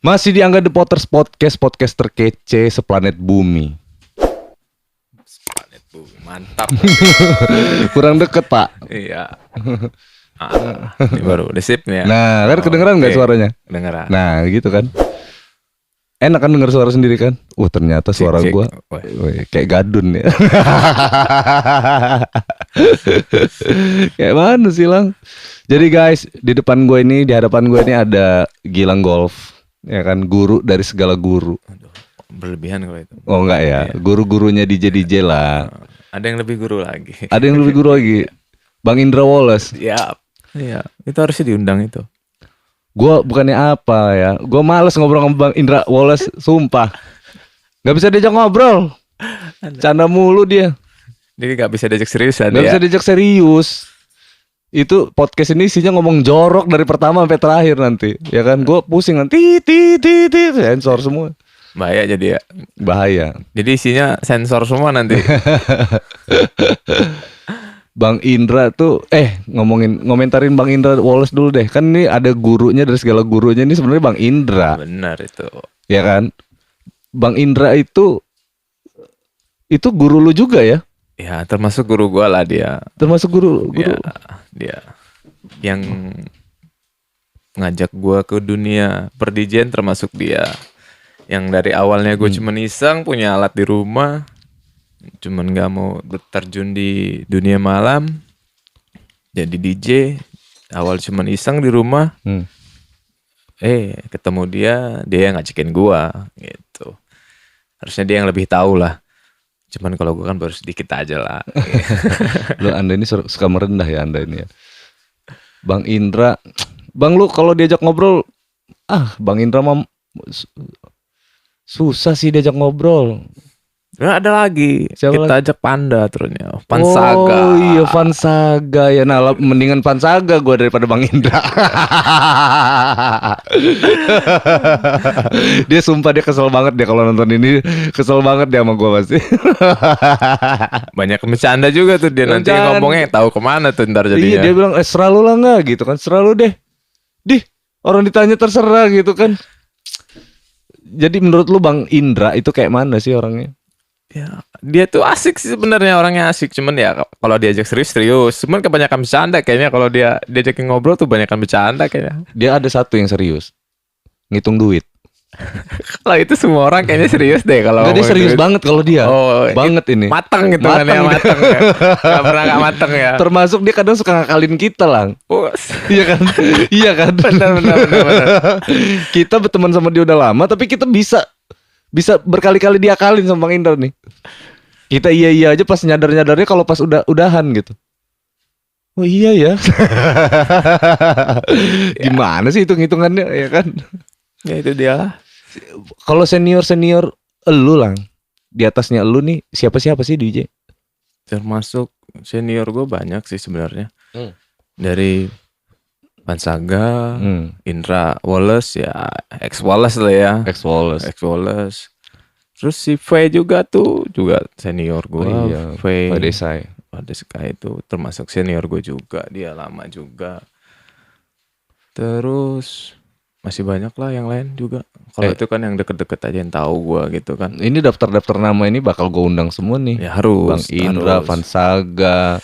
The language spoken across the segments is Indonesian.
Masih di Angga The Potters Podcast, podcast terkece seplanet bumi. Planet bumi, mantap. Kurang deket pak. Iya. Ini baru udah sip nih ya. Nah kan kedengeran nggak suaranya? Kedengeran. Nah gitu kan. Enak kan denger suara sendiri kan? Ternyata suara Cek. gua kayak gadun ya. Kayak mana sih Lang? Jadi guys, di hadapan gue ini ada Gilang Golf, ya kan, guru dari segala guru. Aduh, berlebihan kalau itu. Oh enggak ya, guru-gurunya DJ lah. Ada yang lebih guru lagi. Ada yang lebih guru lagi, Bang Indra Wallace. Iya. Iya, itu harusnya diundang itu. Gue bukannya apa ya, gue males ngobrol sama Bang Indra Wallace, sumpah. Gak bisa diajak ngobrol, canda mulu dia. Jadi gak bisa diajak seriusan. Gak bisa diajak serius. Itu podcast ini isinya ngomong jorok dari pertama sampai terakhir nanti, ya kan? Gue pusing nanti, sensor semua. Bahaya jadi ya. Bahaya. Jadi isinya sensor semua nanti. Bang Indra tuh ngomentarin Bang Indra Wallace dulu deh. Kan ini ada gurunya dari segala gurunya, ini sebenarnya Bang Indra. Benar itu. Ya kan? Bang Indra itu guru lu juga ya? Ya, termasuk guru gua lah dia. Termasuk guru. Ya, dia yang ngajak gua ke dunia per-DJan termasuk dia. Yang dari awalnya gue cuman iseng punya alat di rumah, cuman gak mau terjun di dunia malam, jadi DJ. Awal cuman iseng di rumah, ketemu dia yang ngajakin gua gitu. Harusnya dia yang lebih tahu lah. Cuman kalau gua kan baru sedikit aja lah. Lu Anda ini suka merendah ya Anda ini ya. Bang Indra, Bang lu kalau diajak ngobrol, Bang Indra mah susah sih diajak ngobrol. Nah, ada lagi. Siapa Kita ajak Panda terusnya. Pansaga. Oh iya Pansaga ya. Nah mendingan Pansaga gue daripada Bang Indra. Dia sumpah dia kesel banget dia kalau nonton ini. Kesel banget dia sama gue pasti. Banyak bercanda juga tuh dia nanti ngomongnya tahu kemana tuh ntar jadinya. Iya dia bilang seralu lah nggak gitu kan. Seralu deh. Orang ditanya terserah gitu kan. Jadi menurut lu Bang Indra itu kayak mana sih orangnya? Ya, dia tuh asik sih sebenarnya, orangnya asik, cuman ya kalau diajak serius, cuman kebanyakan bercanda kayaknya. Kalau dia diajakin ngobrol tuh banyakan bercanda kayaknya. Dia ada satu yang serius, ngitung duit. Kalau itu semua orang kayaknya serius deh kalau. Nggak, dia serius duit. banget kalau dia. Banget ini. Mateng gitu kan ya, mateng ya. Gak pernah gak mateng ya. Termasuk dia kadang suka ngakalin kita Lang. Iya kan? Iya kan? Benar. Kita berteman sama dia udah lama, tapi kita bisa berkali-kali diakalin sama Bang Indra nih. Kita iya aja pas nyadarnya kalau pas udahan gitu. Oh iya ya. Gimana sih hitung-hitungannya ya kan? Ya itu dia. Kalau senior elu Lang, di atasnya elu nih siapa sih DJ? Termasuk senior gue banyak sih sebenarnya. Dari Pansaga, Indra Wallace ya, ex Wallace lah ya. Ex Wallace. Terus si V juga senior gue. Oh iya, V Desai itu termasuk senior gue juga, dia lama juga. Terus masih banyak lah yang lain juga. Kalau itu kan yang deket-deket aja yang tahu gue gitu kan. Ini daftar nama ini bakal gue undang semua nih. Ya harus. Bang Indra, Pansaga,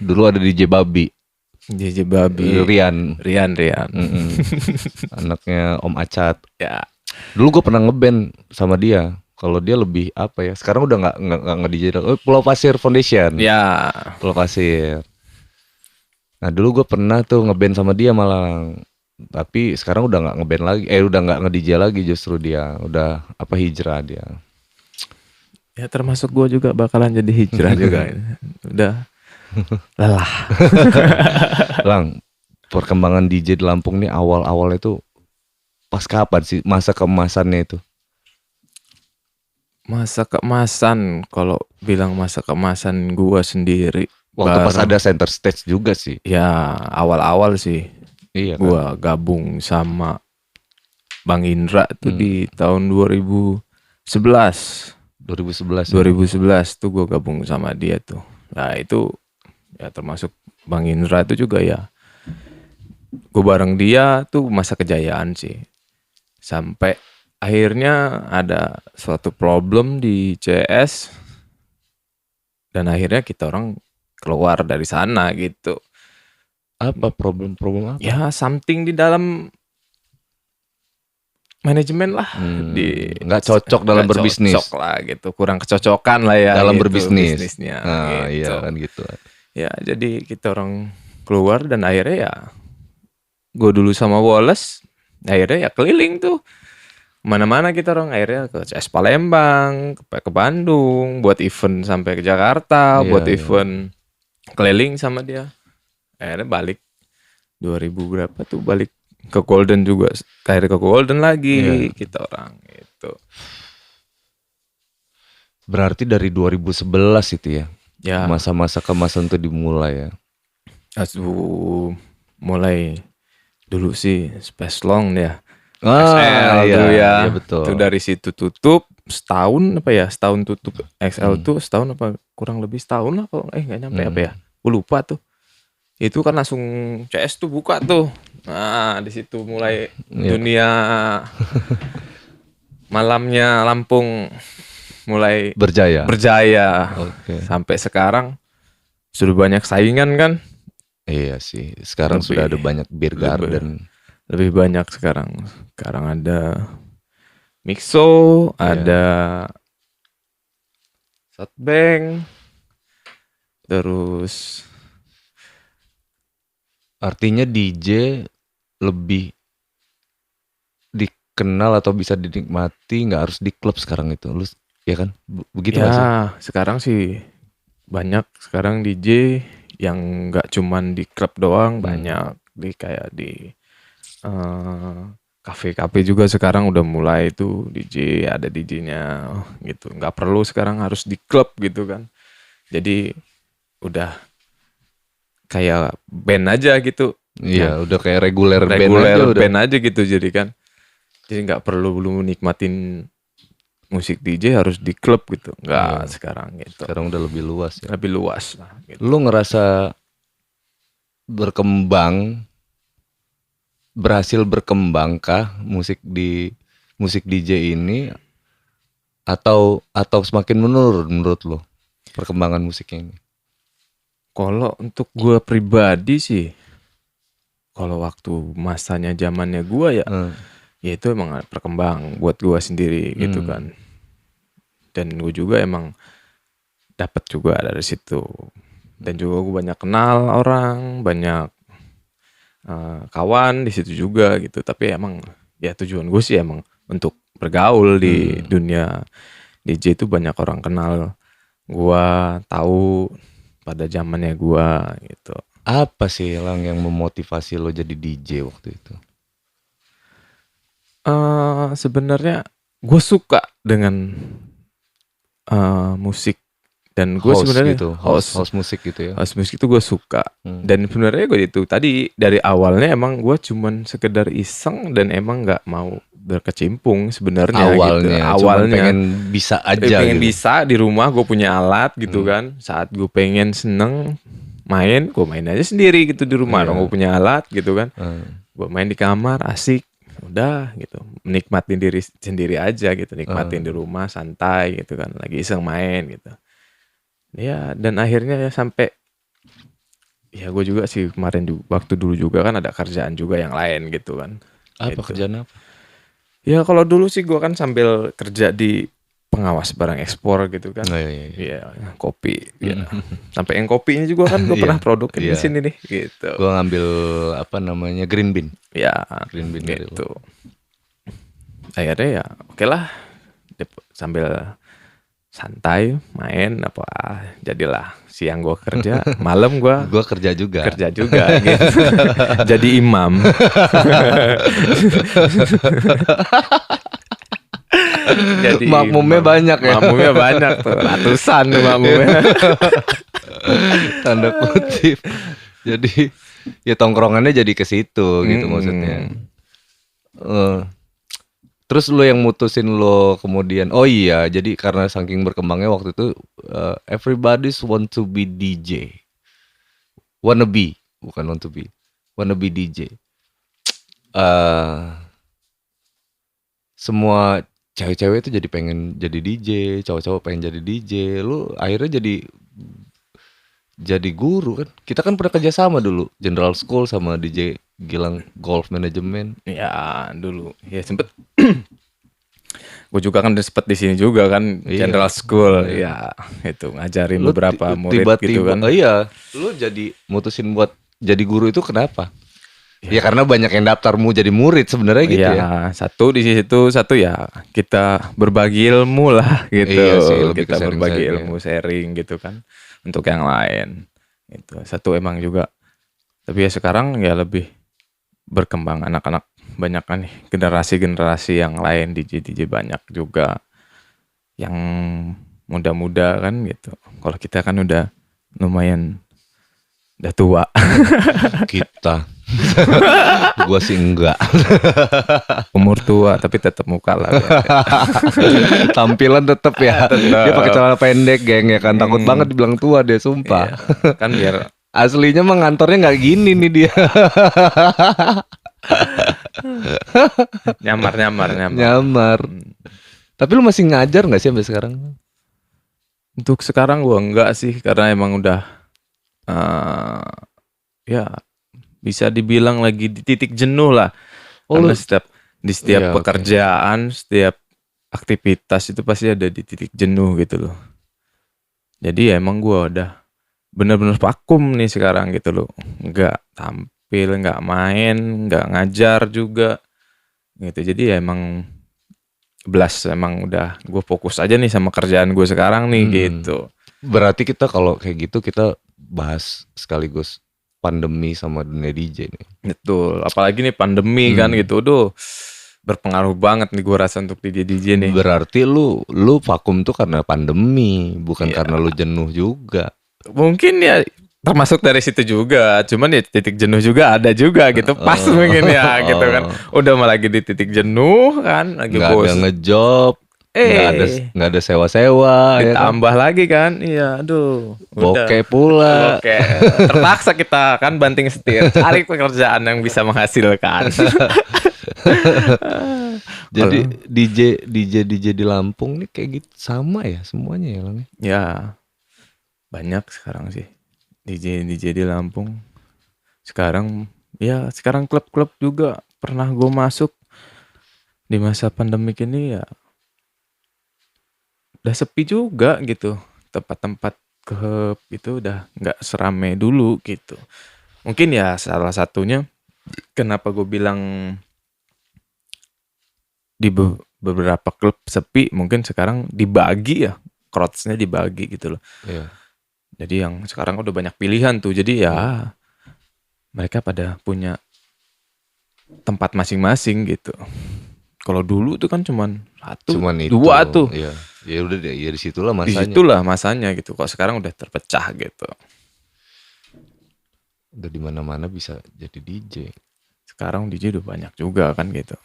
dulu ada DJ Babi. Rian. Anaknya Om Acat. Ya. Dulu gue pernah ngeband sama dia. Kalau dia lebih apa ya? Sekarang udah nggak DJ. Pulau Pasir Foundation. Ya. Pulau Pasir. Nah dulu gue pernah tuh ngeband sama dia malah. Tapi sekarang udah nggak ngeband lagi. Udah nggak nge-DJ lagi justru dia. Udah hijrah dia. Ya termasuk gue juga bakalan jadi hijrah juga. Udah lelah. Lang, perkembangan DJ di Lampung nih awal-awal itu pas kapan sih masa keemasannya itu? Masa keemasan, kalau bilang masa keemasan gua sendiri waktu pas ada center stage juga sih. Ya awal-awal sih. Iya kan? Gua gabung sama Bang Indra tuh di tahun 2011 tuh gua gabung sama dia tuh. Nah itu ya termasuk Bang Indra itu juga ya gue bareng dia tuh masa kejayaan sih. Sampai akhirnya ada suatu problem di CS dan akhirnya kita orang keluar dari sana gitu. Apa problem apa? Ya something di dalam manajemen lah, Nggak cocok dalam nggak berbisnis. cocok lah gitu, kurang kecocokan lah ya Dalam gitu, berbisnis. bisnisnya Nah, gitu. iya kan gitu. Ya jadi kita orang keluar dan akhirnya ya gue dulu sama Wallace akhirnya ya keliling tuh mana-mana kita orang, akhirnya ke CS Palembang, ke Bandung, buat event sampai ke Jakarta, Iya, buat iya. event keliling sama dia. Akhirnya balik 2000 berapa tuh, balik ke Golden juga, akhirnya ke Golden lagi Iya. kita orang gitu. Berarti dari 2011 itu ya. Ya, Masa-masa kemasan itu dimulai ya. mulai dulu sih Space Long ya. Ah, XL iya, tuh ya. iya betul. Tuh dari situ tutup setahun apa ya? Setahun tutup XL tuh setahun apa kurang lebih setahun lah kalau nggak nyampe apa ya? Gue lupa tuh. Itu kan langsung CS tuh buka tuh. Nah, di situ mulai Iya. dunia malamnya Lampung mulai Berjaya. berjaya. Oke. Sampai sekarang sudah banyak saingan kan? Iya sih. Sekarang Lebih- sudah ada banyak beer garden. Lebih banyak sekarang. Sekarang ada Mixo, ada Softbank, terus Artinya DJ lebih dikenal atau bisa dinikmati nggak harus di klub sekarang itu. Lu ya kan? Begitu nggak sih? ya sekarang sih banyak sekarang DJ yang nggak cuman di klub doang, banyak di kayak di kafe-kafe juga sekarang udah mulai tuh DJ, ada DJ-nya gitu. Nggak perlu sekarang harus di klub gitu kan. Jadi udah kayak band aja gitu. Iya, udah kayak reguler band Reguler aja udah. band aja gitu jadi kan. Jadi nggak perlu belum nikmatin musik DJ harus di klub gitu. Nggak sekarang gitu. Sekarang udah lebih luas ya. Lebih luas lah gitu. Lu ngerasa berhasil berkembangkah musik DJ ini atau semakin menurun menurut lo perkembangan musiknya ini? Kalau untuk gue pribadi sih, kalau waktu masanya zamannya gue ya, ya itu emang perkembang buat gue sendiri gitu kan. Dan gue juga emang dapat juga dari situ. Dan juga gue banyak kenal orang, banyak kawan di situ juga gitu. Tapi emang ya tujuan gue sih emang untuk bergaul di dunia DJ itu, banyak orang kenal gue, tahu pada zamannya gue gitu. Apa sih Lang yang memotivasi lo jadi DJ waktu itu? Sebenarnya gue suka dengan musik, dan gue House sebenarnya gitu, house musik gitu ya. house musik itu gue suka. Dan sebenarnya gue itu tadi dari awalnya emang gue cuman sekedar iseng dan emang nggak mau berkecimpung sebenarnya gitu. Cuman Awalnya pengen bisa aja pengen gitu. bisa di rumah, gue punya alat gitu kan. Saat gue pengen seneng main, gue main aja sendiri gitu di rumah. Gue punya alat gitu kan. Gue main di kamar asik, udah gitu, menikmatin diri sendiri aja gitu, nikmatin di rumah santai gitu kan, lagi iseng main gitu ya. Dan akhirnya ya sampai ya gue juga sih kemarin waktu dulu juga kan ada kerjaan juga yang lain gitu kan. Apa gitu. kerjaan apa? Ya kalau dulu sih gue kan sambil kerja di pengawas barang ekspor gitu kan. Iya, kopi ya. Sampai yang kopinya juga kan gue pernah produkin di sini nih gitu. Gue ngambil apa namanya green bean. Ya, Green bean gitu. Akhirnya ya oke lah, sambil santai main apa, jadilah siang gue kerja, malam gue kerja juga gitu. Jadi imam. Jadi makmumnya banyak ya. Makmumnya banyak tuh, ratusan tuh makmumnya. Tanda kutip. Jadi ya tongkrongannya jadi ke situ gitu maksudnya. Terus lo yang mutusin lo kemudian, oh iya, jadi karena saking berkembangnya waktu itu everybody's want to be DJ, wanna be, bukan want to be, wanna be DJ. eh semua cewek-cewek itu jadi pengen jadi DJ, cowok-cowok pengen jadi DJ. Lu akhirnya jadi guru kan. Kita kan pernah kerja sama dulu, General School sama DJ Gilang Golf Management. Ya dulu ya sempet. Gue juga kan udah sempet di sini juga kan, Iya. General School. Ya itu ngajarin Lu beberapa murid tiba-tiba, gitu kan. iya, lu jadi mutusin buat jadi guru itu kenapa? Ya karena banyak yang daftar mau jadi murid sebenarnya gitu Iya, ya. satu di situ, satu ya kita berbagi ilmu lah gitu. Iya sih, lebih Kita ke berbagi sharing-sharing ilmu, sharing gitu kan untuk yang lain. Itu satu emang juga. Tapi ya sekarang ya lebih berkembang anak-anak, banyak kan nih generasi-generasi yang lain, DJ banyak juga yang muda-muda kan gitu. Kalau kita kan udah lumayan udah tua. Kita. Gua sih enggak. Umur tua tapi tetap muka lah. Tampilan tetep ya. Dia pakai celana pendek, geng ya kan. Takut banget dibilang tua deh, sumpah. Iya, kan biar Aslinya mah ngantornya nggak gini nih dia. nyamar. Nyamar. Tapi lu masih ngajar nggak sih sampai sekarang? Untuk sekarang gua enggak sih, karena emang udah ya bisa dibilang lagi di titik jenuh lah. Oh, Karena lu- di setiap Iya, oke. pekerjaan, setiap aktivitas itu pasti ada di titik jenuh gitu loh. Jadi ya emang gua udah bener-bener vakum nih sekarang gitu loh. Nggak tampil, nggak main, nggak ngajar juga gitu. Jadi ya emang emang udah gue fokus aja nih sama kerjaan gue sekarang nih gitu. Berarti kita kalau kayak gitu kita bahas sekaligus pandemi sama dunia DJ nih. Betul, apalagi nih pandemi kan gitu. Duh, berpengaruh banget nih gue rasa untuk DJ nih. Berarti lu vakum tuh karena pandemi, bukan karena lu jenuh juga. Mungkin ya termasuk dari situ juga, cuman ya titik jenuh juga ada juga gitu. Pas mungkin ya gitu kan. Udah malah lagi di titik jenuh kan, lagi Nggak ada bosan. ngejob, nggak ada sewa-sewa, ya kan? Ditambah lagi kan, iya, aduh, udah. Bokeh pula. Oke, terpaksa kita kan banting setir, cari pekerjaan yang bisa menghasilkan. Jadi DJ di Lampung nih kayak gitu sama ya semuanya ya Lang? Ya, banyak sekarang sih DJ di Lampung. Sekarang klub-klub juga pernah gue masuk di masa pandemik ini ya. Udah sepi juga gitu. Tempat-tempat klub itu udah nggak serame dulu gitu. Mungkin ya salah satunya kenapa gue bilang di beberapa klub sepi, mungkin sekarang dibagi ya, crowds-nya dibagi gitu loh. Iya. Jadi yang sekarang udah banyak pilihan tuh. Jadi ya mereka pada punya tempat masing-masing gitu. Kalau dulu tuh kan cuman dua tuh. Iya. Ya udah deh, ya disitulah Di masanya. situlah masanya gitu. Kok sekarang udah terpecah gitu. Udah di mana-mana bisa jadi DJ. Sekarang DJ udah banyak juga kan gitu.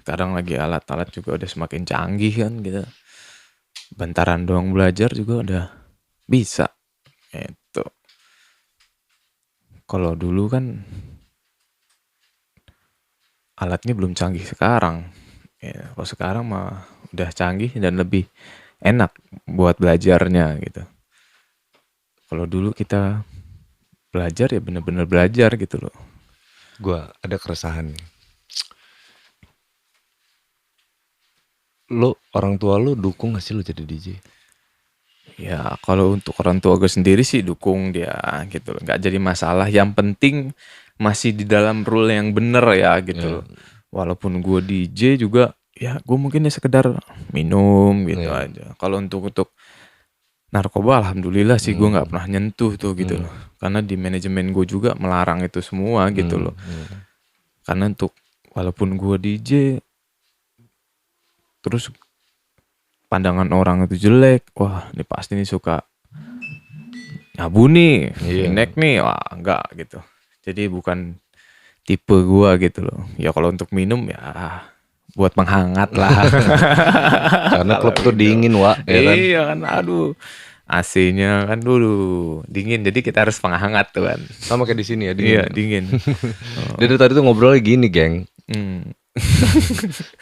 Sekarang lagi alat-alat juga udah semakin canggih kan gitu. Bentaran doang belajar juga udah bisa. Itu. Kalau dulu kan alatnya belum canggih sekarang. Ya, kalau sekarang mah udah canggih dan lebih enak buat belajarnya gitu. Kalau dulu kita belajar ya bener-bener belajar gitu loh. Gua ada keresahan nih. Orang tua lu dukung gak sih lu jadi DJ? Ya kalau untuk orang tua gue sendiri sih dukung dia gitu loh. Gak jadi masalah. Yang penting masih di dalam rule yang bener ya gitu loh. Walaupun gue DJ juga ya gue mungkin ya sekedar minum gitu aja. Kalau untuk narkoba alhamdulillah sih gue gak pernah nyentuh tuh gitu loh. Karena di manajemen gue juga melarang itu semua gitu loh. Karena untuk walaupun gue DJ terus pandangan orang itu jelek, wah ini pasti nih suka nyabu nih, nek nih, wah enggak gitu. Jadi bukan tipe gua gitu loh. Ya kalau untuk minum ya buat penghangat lah. Karena klub tuh dingin, Wak, ya kan? Iya kan, aduh. AC-nya kan dulu dingin, jadi kita harus penghangat tuh kan. Sama kayak di sini ya, dingin. Iya, dingin. Dari tadi tuh ngobrolnya gini, geng.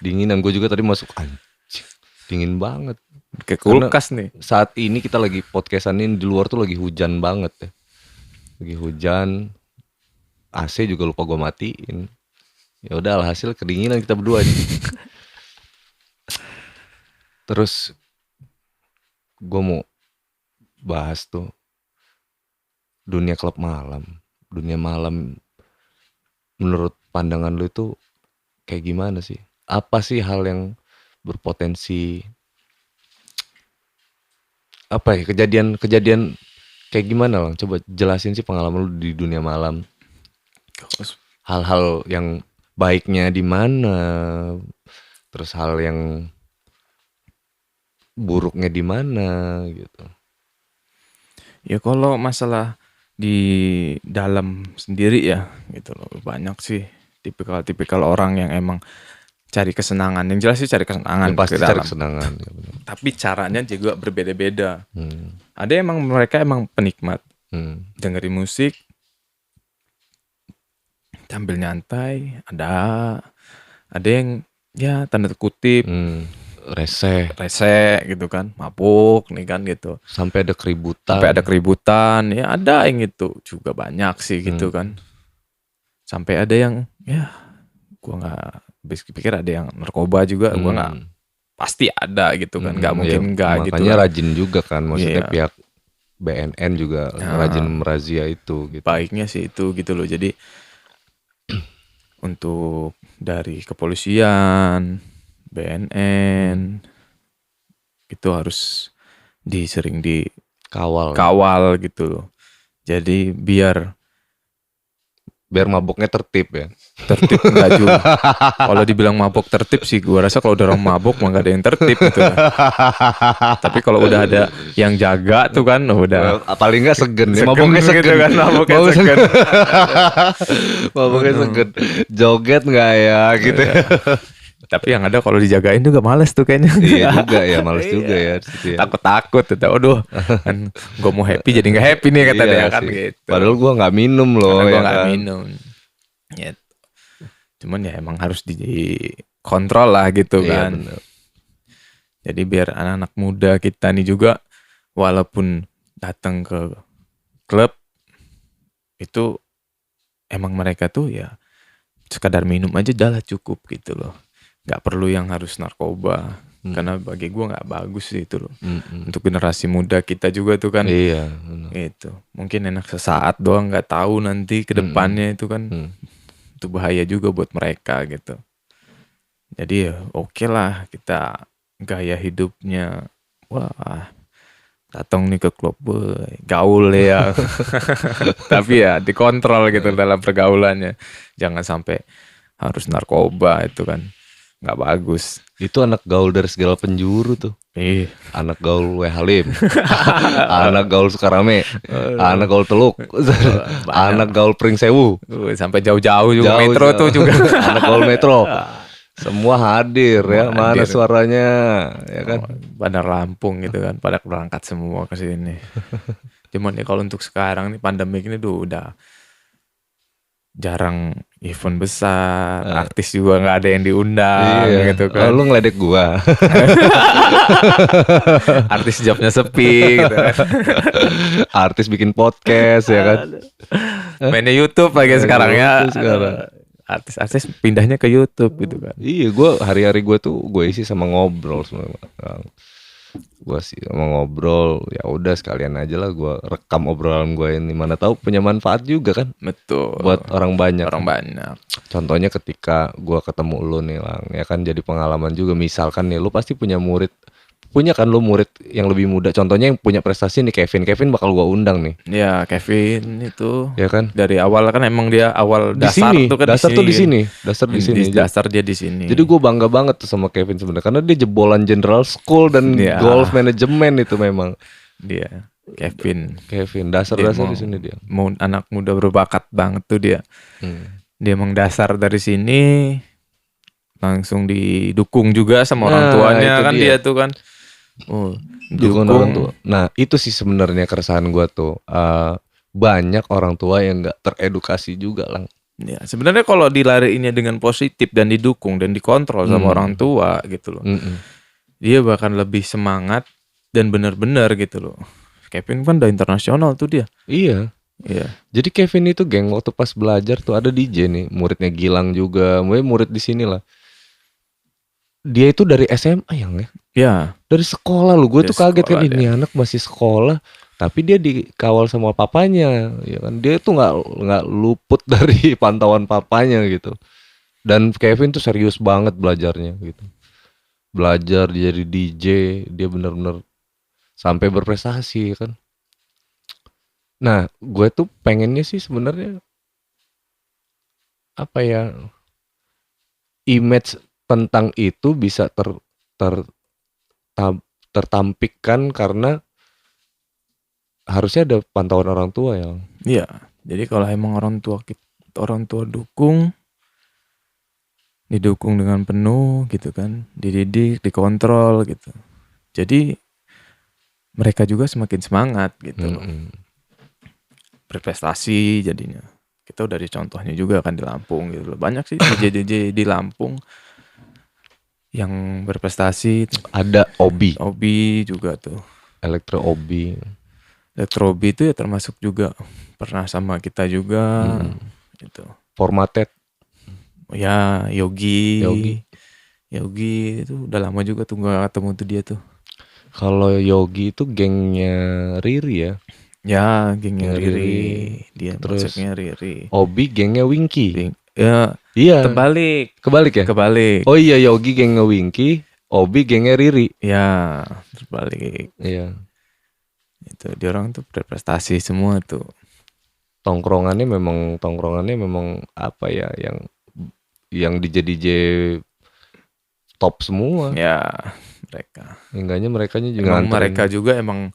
Dinginan, gue juga tadi masuk anjing. Dingin banget. Kayak kulkas nih. Saat ini kita lagi podcastan ini di luar tuh lagi hujan banget ya. Lagi hujan. AC juga lupa gue matiin. Ya udah alhasil kedinginan kita berdua nih. Terus gue mau bahas tuh dunia klub malam. Dunia malam menurut pandangan lu itu kayak gimana sih? Apa sih hal yang berpotensi apa ya, kejadian kayak gimana Lang? Coba jelasin sih pengalaman lu di dunia malam. Hal-hal yang baiknya di mana, terus hal yang buruknya di mana gitu. Ya kalau masalah di dalam sendiri ya gitu loh, banyak sih tipikal orang yang emang cari kesenangan. Yang jelas sih cari kesenangan Ya, pasti ke cari dalam. kesenangan. Ya, benar. Tapi caranya juga berbeda-beda. Ada emang mereka emang penikmat dengerin musik sambil nyantai. Ada yang ya tanda kutip Rese rese gitu kan, mabuk nih kan gitu. sampai ada keributan. Sampai ada keributan, ya ada yang itu juga banyak sih gitu kan. Sampai ada yang ya gua nggak habis pikir ada yang narkoba juga, gua nggak pasti ada gitu kan, nggak mungkin nggak gitu. Makanya kan. rajin juga kan, maksudnya Iya. pihak BNN juga rajin merazia itu gitu. Baiknya sih itu gitu loh. Jadi untuk dari kepolisian, BNN itu harus sering dikawal gitu loh. Jadi biar maboknya tertib ya. tertib enggak juga. Kalau dibilang mabok tertib sih gua rasa kalau udah orang mabok mah enggak ada yang tertib gitu. Tapi kalau udah ada yang jaga tuh kan udah Paling nggak segen ya, Segen maboknya gitu segen kan, maboknya segen. Maboknya segen. Joget nggak ya gitu. Tapi yang ada kalau dijagain juga males tuh kayaknya. Iya juga ya, males juga ya di situ ya. Takut-takut tuh. Aduh, kan gue mau happy jadi nggak happy nih kata Iya dia kan sih. gitu. Padahal gua nggak minum loh. Karena gue ya nggak kan? minum. Gitu. Cuman ya emang harus dikontrol lah gitu Iya, kan. bener. Jadi biar anak-anak muda kita nih juga walaupun datang ke klub itu emang mereka tuh ya sekadar minum aja udah lah cukup gitu loh. Nggak perlu yang harus narkoba. Karena bagi gue nggak bagus sih itu loh. Untuk generasi muda kita juga tuh kan. Iya. Bener. Itu mungkin enak sesaat doang, nggak tahu nanti ke depannya itu kan itu bahaya juga buat mereka gitu. Jadi ya oke lah kita gaya hidupnya wah datang nih ke klub gaul ya. Tapi ya dikontrol gitu dalam pergaulannya. Jangan sampai harus narkoba itu kan nggak bagus. Itu anak gaul dari segala penjuru tuh. Anak gaul Halim, anak gaul Sukarame, anak gaul Teluk, anak gaul Pringsewu, Sampai jauh-jauh juga Jauh, metro jauh. tuh juga. Anak gaul Metro. Semua hadir ya. Mana hadir. suaranya ya kan? Bandar Lampung gitu kan pada berangkat semua ke sini. Cuman ya kalau untuk sekarang nih pandemik ini tuh udah jarang event besar, artis juga nggak ada yang diundang gitu kan. Lu ngeledek gua. Artis jobnya sepi gitu kan. Artis bikin podcast ya kan? Mainnya YouTube lagi sekarang ya. YouTube sekarang. Artis-artis pindahnya ke YouTube gitu kan. Iya, gua hari-hari gua tuh gue isi sama ngobrol sama orang. Gua sih sama ngobrol, ya udah sekalian aja lah gua rekam obrolan gua ini, mana tahu punya manfaat juga kan Betul. buat orang banyak. Orang banyak. Contohnya ketika gua ketemu lu nih Lang, ya kan jadi pengalaman juga. Misalkan nih lu pasti punya kan lu murid yang lebih muda. Contohnya yang punya prestasi nih Kevin bakal gua undang nih. Ya Kevin itu Ya kan? dari awal kan emang dia awal Di dasar sini, tuh kan dasar tuh di sini, dasar di Di sini. dasar dia di sini. Jadi gue bangga banget tuh sama Kevin sebenarnya karena dia jebolan General School dan Iya. golf manajemen itu memang. dia Kevin Dasar-dasar Dia di sini dia. mau anak muda berbakat banget tuh dia. Dia emang dasar dari sini langsung didukung juga sama orang Nah, tuanya itu kan dia. dia tuh kan. Dukung orang tua. Nah itu sih sebenarnya keresahan gue tuh. Banyak orang tua yang nggak teredukasi juga Lang. Ya, sebenarnya kalau dilariinnya dengan positif dan didukung dan dikontrol sama orang tua gitu loh. Mm-mm. Dia bahkan lebih semangat dan benar-benar gitu loh. Kevin kan udah internasional tuh dia. Iya. Iya. Jadi Kevin itu geng waktu pas belajar tuh ada DJ nih, muridnya Gilang juga, murid di sini lah. Dia itu dari SMA yang ya. Ya, Dari sekolah lu, gue Dari tuh kaget kan sekolah ini anak masih sekolah, tapi dia dikawal sama papanya, ya kan? Dia tuh nggak luput dari pantauan papanya gitu. Dan Kevin tuh serius banget belajarnya gitu. Belajar jadi DJ, dia bener-bener sampai berprestasi kan. Nah, gue tuh pengennya sih sebenarnya apa ya, image tentang itu bisa ter tertampikkan karena harusnya ada pantauan orang tua ya. iya. Jadi kalau emang orang tua didukung dengan penuh gitu kan, dididik, dikontrol gitu. Jadi mereka juga semakin semangat gitu loh. Berprestasi jadinya. Kita udah dari contohnya juga kan di Lampung gitu loh. Banyak sih DJ di Lampung yang berprestasi. Ada Obi, Obi juga tuh. Elektro Obi. Elektrobi itu ya termasuk juga pernah sama kita juga gitu. Formatted. Ya Yogi Yogi. itu udah lama juga tuh gak ketemu tuh dia tuh. Kalau Yogi itu gengnya Riri ya. Ya gengnya Gengnya Riri. Riri. Dia Terus masuknya Riri. Obi gengnya Winky. Ya Iya. terbalik. Kebalik ya? Kebalik. Oh iya, Yogi gengnya Winky, Obi gengnya Riri. Ya terbalik. Iya. Itu dia orang tuh berprestasi semua tuh. Tongkrongannya memang apa ya, yang DJ top semua. Ya mereka. Enggaknya merekanya juga Emang nganterin. mereka juga emang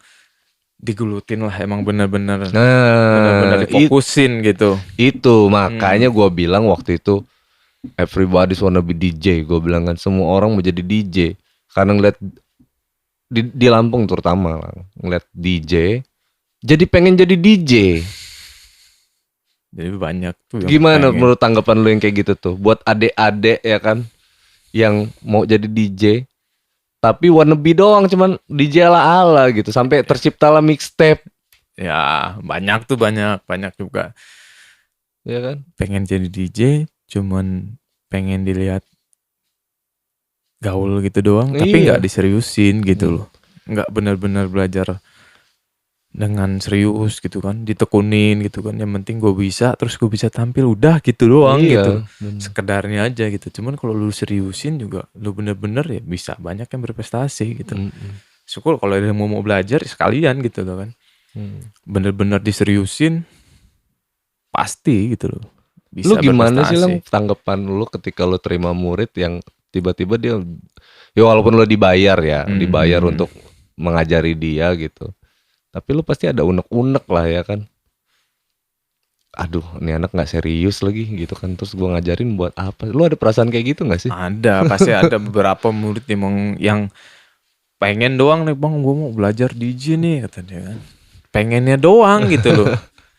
digulutin lah, emang benar-benar Nah, difokusin gitu. itu makanya gue bilang waktu itu everybody's wanna be DJ. Gue bilang kan semua orang mau jadi DJ karena ngeliat di Lampung terutama lah, ngeliat DJ jadi pengen jadi DJ. Jadi banyak tuh yang Gimana pengen. menurut tanggapan lu yang kayak gitu tuh buat adik-adik ya kan yang mau jadi DJ tapi wannabe doang, cuman DJ ala-ala gitu sampai terciptalah mixtape Ya banyak tuh, banyak juga ya kan. pengen jadi DJ cuman pengen dilihat gaul gitu doang, tapi Iya. nggak diseriusin gitu loh, nggak benar-benar belajar dengan serius gitu kan, ditekunin gitu kan, yang penting gue bisa, terus gue bisa tampil udah gitu doang Iya, gitu, bener. sekedarnya aja gitu. Cuman kalau lu seriusin juga lu bener-bener ya bisa banyak yang berprestasi gitu. Syukur kalau ada yang mau belajar sekalian gitu loh kan, bener-bener diseriusin pasti gitu loh bisa Lu gimana sih berprestasi. Lang tanggapan lu ketika lu terima murid yang tiba-tiba dia ya walaupun lu dibayar ya, dibayar untuk mengajari dia gitu. Tapi lu pasti ada unek-unek lah ya kan. Aduh, ini anak nggak serius lagi gitu kan. Terus gua ngajarin buat apa? Lu ada perasaan kayak gitu nggak sih? Ada, pasti ada beberapa murid yang pengen doang nih, bang, gue mau belajar DJ nih, kata dia kan. Pengennya doang gitu loh.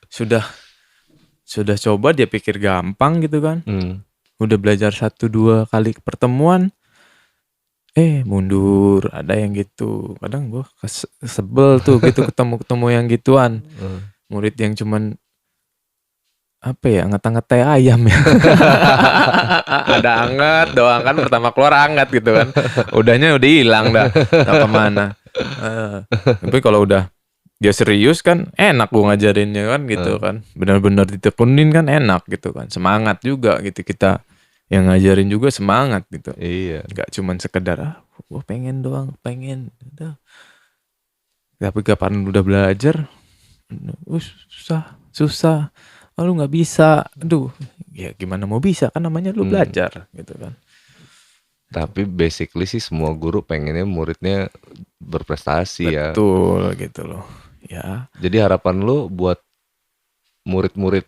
Sudah coba dia pikir gampang gitu kan. Udah belajar 1-2 kali pertemuan, mundur, ada yang gitu. Kadang gue sebel tuh gitu ketemu yang gituan. Murid yang cuman apa ya, ngata-ngatai ayam ya. Ada anget doang kan, pertama keluar anget gitu kan. Udahnya udah hilang dah, tak kemana. Tapi kalau udah dia serius kan enak gue ngajarinnya kan gitu kan. Benar-benar ditekunin kan enak gitu kan. Semangat juga gitu, kita yang ngajarin juga semangat gitu. Iya. Gak cuman sekedar gue pengen doang, pengen. Udah. Tapi kapan udah belajar, susah. Oh, lu nggak bisa, aduh, ya gimana mau bisa, kan namanya lu belajar gitu kan. Tapi basically sih semua guru pengennya muridnya berprestasi ya. Betul gitu loh. Ya. Jadi harapan lu buat murid-murid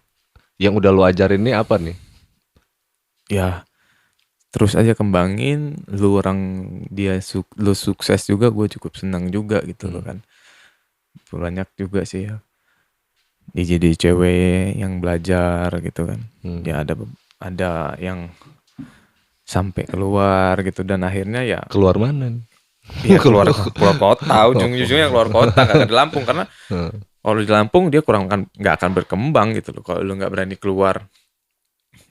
yang udah lu ajarin ini apa nih? Ya, terus aja kembangin, lu lu sukses juga, gue cukup senang juga gitu loh kan. Banyak juga sih ya DJ di cewek yang belajar gitu kan. Ya ada yang sampai keluar gitu dan akhirnya ya Keluar mana nih? keluar kota, ujung-ujungnya keluar kota, nggak di Lampung karena kalau di Lampung dia nggak akan berkembang gitu loh kalau lu nggak berani keluar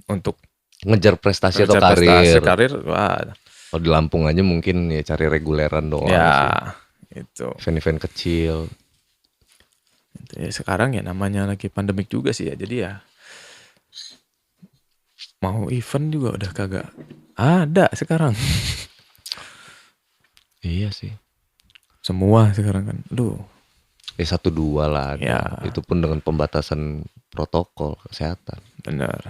untuk Ngejar prestasi atau ngejar prestasi karir. karir. Wah, Kalau di Lampung aja mungkin ya cari reguleran doang sih. ya itu. Event-event kecil. Ya, sekarang ya namanya lagi pandemik juga sih ya, jadi ya mau event juga udah kagak ada sekarang. Iya sih. Semua sekarang kan, aduh. 1-2 lah ada. Ya. Itu pun dengan pembatasan protokol kesehatan. Bener.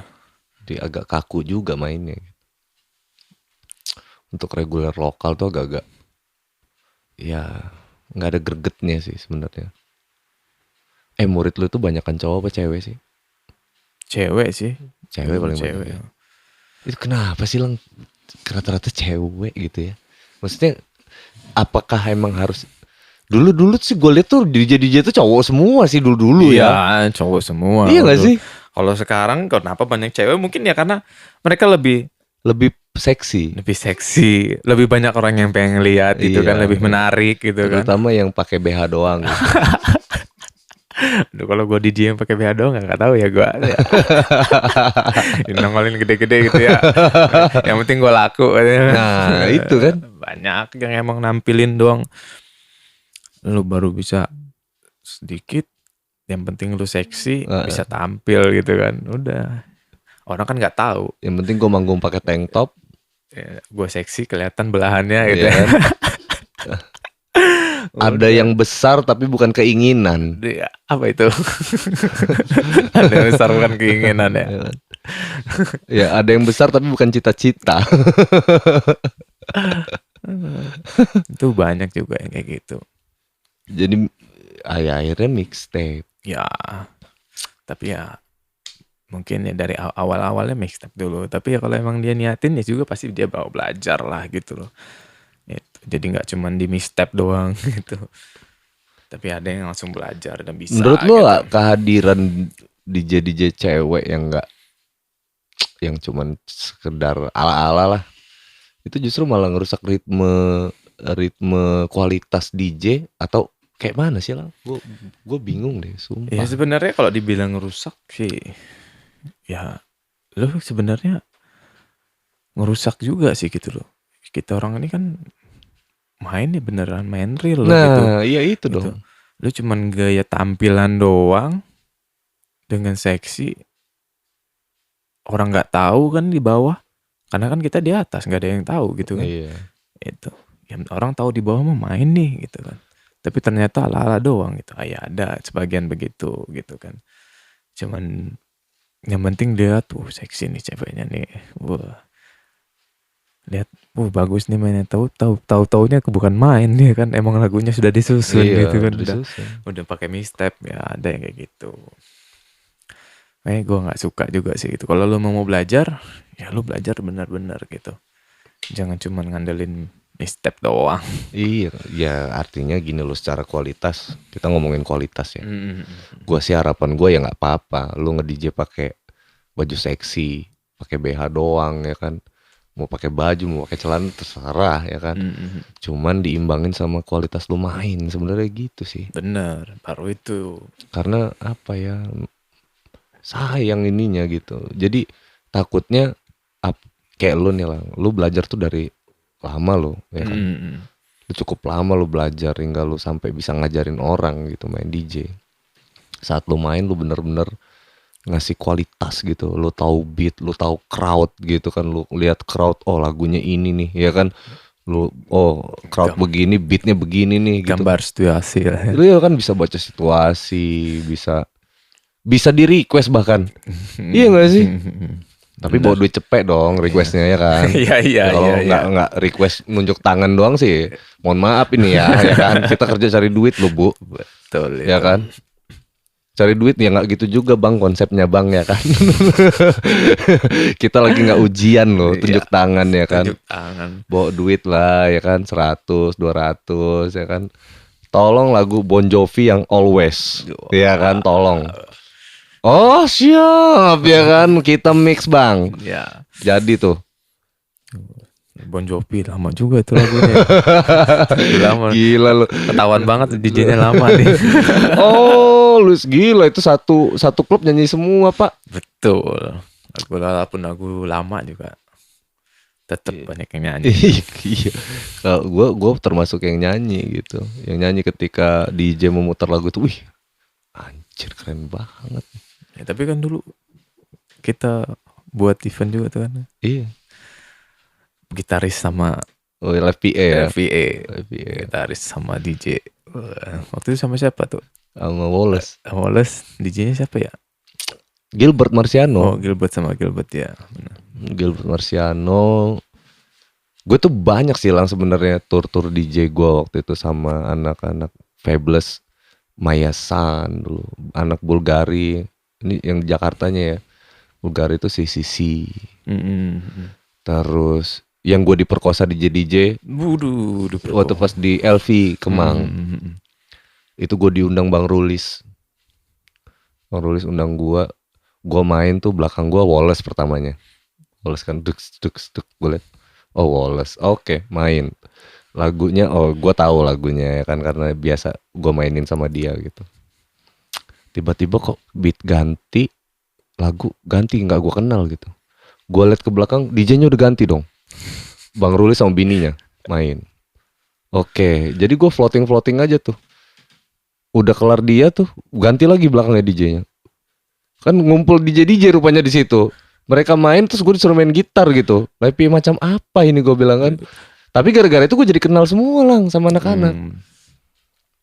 Jadi agak kaku juga mainnya. Untuk reguler lokal tuh agak-agak ya nggak ada gregetnya sih sebenarnya. Murid lu tuh banyakan cowok apa cewek sih? Cewek sih. Cewek paling Cewek. banyak. Itu kenapa sih Lang? Rata-rata cewek gitu ya. Maksudnya apakah emang harus dulu sih gue liat tuh DJ tuh cowok semua sih dulu ya. Iya, cowok semua. Iya nggak sih? Kalau sekarang kenapa banyak cewek? Mungkin ya karena mereka lebih seksi. lebih banyak orang yang pengen lihat gitu Iya. kan, lebih menarik gitu kan. Terutama yang pakai BH doang. Gitu. Aduh, kalau gue DJ yang pakai BH doang nggak tahu ya gue. Nongolin gede-gede gitu ya. Yang penting gue laku. Nah itu kan. Banyak yang emang nampilin doang. Lu baru bisa sedikit. Yang penting lu seksi, bisa tampil gitu kan. Udah. Orang kan nggak tahu. Yang penting gue manggung pakai tank top. Ya, gue seksi kelihatan belahannya gitu. Iya kan? Ada yang besar tapi bukan keinginan. Ya, apa itu? Ada yang besar bukan keinginan ya. Ya ada yang besar tapi bukan cita-cita. Itu banyak juga yang kayak gitu. Jadi akhirnya mixtape. Ya, tapi ya mungkin ya dari awal-awalnya mixtape dulu. Tapi ya kalau emang dia niatin ya juga pasti dia bawa belajar lah gitu loh. Itu. Jadi nggak cuman di mixtape doang gitu. Tapi ada yang langsung belajar dan bisa. Menurut lo gitu. kehadiran DJ cewek yang nggak, yang cuman sekedar ala-ala lah, itu justru malah ngerusak ritme kualitas DJ atau kayak mana sih lah? Gue bingung deh, sumpah. Ya sebenarnya kalau dibilang rusak sih, ya lo sebenarnya ngerusak juga sih gitu loh. Kita orang ini kan main ya beneran main real loh gitu. Nah iya itu gitu. dong. Lu cuman gaya tampilan doang dengan seksi. Orang nggak tahu kan di bawah, karena kan kita di atas nggak ada yang tahu gitu kan. Iya. Itu ya, orang tahu di bawah mau main nih gitu kan, tapi ternyata ala-ala doang gitu. Ya ada sebagian begitu gitu kan. Cuman yang penting dia tuh seksi nih ceweknya nih, wah lihat, bagus nih mainnya, tahu-taunya bukan main dia kan, emang lagunya sudah disusun gitu kan, udah pakai mixtape ya, ada yang kayak gitu. Gue nggak suka juga sih itu. Kalau lu mau belajar, ya lu belajar benar-benar gitu. Jangan cuma ngandelin mixtape doang. Iya, ya artinya gini loh, secara kualitas kita ngomongin kualitas ya. Gua sih harapan gue ya nggak apa-apa, lu nge-DJ pakai baju seksi, pakai BH doang ya kan. Mau pakai baju, mau pakai celana terserah ya kan. Cuman diimbangin sama kualitas lu main, sebenarnya gitu sih. Bener, baru itu. Karena apa ya? Sayang ininya gitu. Jadi takutnya kayak lu nih lah, lu belajar tuh dari lama lo ya kan. Lu cukup lama lu belajar hingga lu sampai bisa ngajarin orang gitu main DJ. Saat lu main lu bener-bener ngasih kualitas gitu. Lu tahu beat, lu tahu crowd gitu kan. Lu lihat crowd, oh lagunya ini nih ya kan. Lu crowd begini, beatnya begini nih gitu. Gambar situasi lah. Lu ya kan bisa baca situasi, bisa di request bahkan. Iya gak sih? Tapi bawa duit cepet dong requestnya ya kan. Iya. Kalau nggak request nunjuk tangan doang sih, mohon maaf ini ya kan. Kita kerja cari duit loh Bu. Betul. Ya kan. Cari duit ya nggak gitu juga bang konsepnya bang ya kan. Kita lagi nggak ujian loh, tunjuk tangan ya kan. Tunjuk tangan. Bawa duit lah ya kan, 100, 200 ya kan. Tolong lagu Bon Jovi yang Always. Iya kan, tolong. Oh siap ya kan, kita mix bang. Ya. Jadi tuh. Bon Jovi lama juga itu lagunya. Lama. Gila lu. Ketahuan banget DJ-nya lama nih. Oh lu gila, itu satu klub nyanyi semua pak. Betul. Walaupun lagu lama juga tetap banyak yang nyanyi. Iya. Kalau gue termasuk yang nyanyi gitu. Yang nyanyi ketika DJ memutar lagu tuh, wih anjir keren banget. Ya, tapi kan dulu kita buat event juga tuh kan. Iya. Gitaris sama Oh live PA ya. FVA. Live PA. Gitaris sama DJ. Waktu itu sama siapa tuh? Sama Wallace. Wallace, DJ-nya siapa ya? Gilbert Marciano. Oh, Gilbert sama Gilbert ya. Benar. Gilbert Marciano. Gue tuh banyak sih lang sebenarnya tur DJ gue waktu itu sama anak-anak Fabulous, Maya San dulu, anak Bulgari. Ini yang Jakartanya ya. Bulgari itu CCC. Terus yang gue diperkosa DJ. Waktu pas di LV Kemang. Itu gue diundang Bang Rulis. Bang Rulis undang gue main tuh belakang gue Wallace pertamanya. Wallace kan duk gue liat. Oh Wallace, oke, main. Lagunya, gue tahu lagunya ya kan karena biasa gue mainin sama dia gitu. Tiba-tiba kok beat ganti, lagu ganti nggak gue kenal gitu. Gue liat ke belakang, DJ-nya udah ganti dong. Bang Ruli sama bininya main. Oke, jadi gue floating aja tuh. Udah kelar dia tuh, ganti lagi belakangnya DJ-nya. Kan ngumpul DJ rupanya di situ. Mereka main terus gue disuruh main gitar gitu. Tapi macam apa ini gue bilang kan. Tapi gara-gara itu gue jadi kenal semua lang sama anak-anak.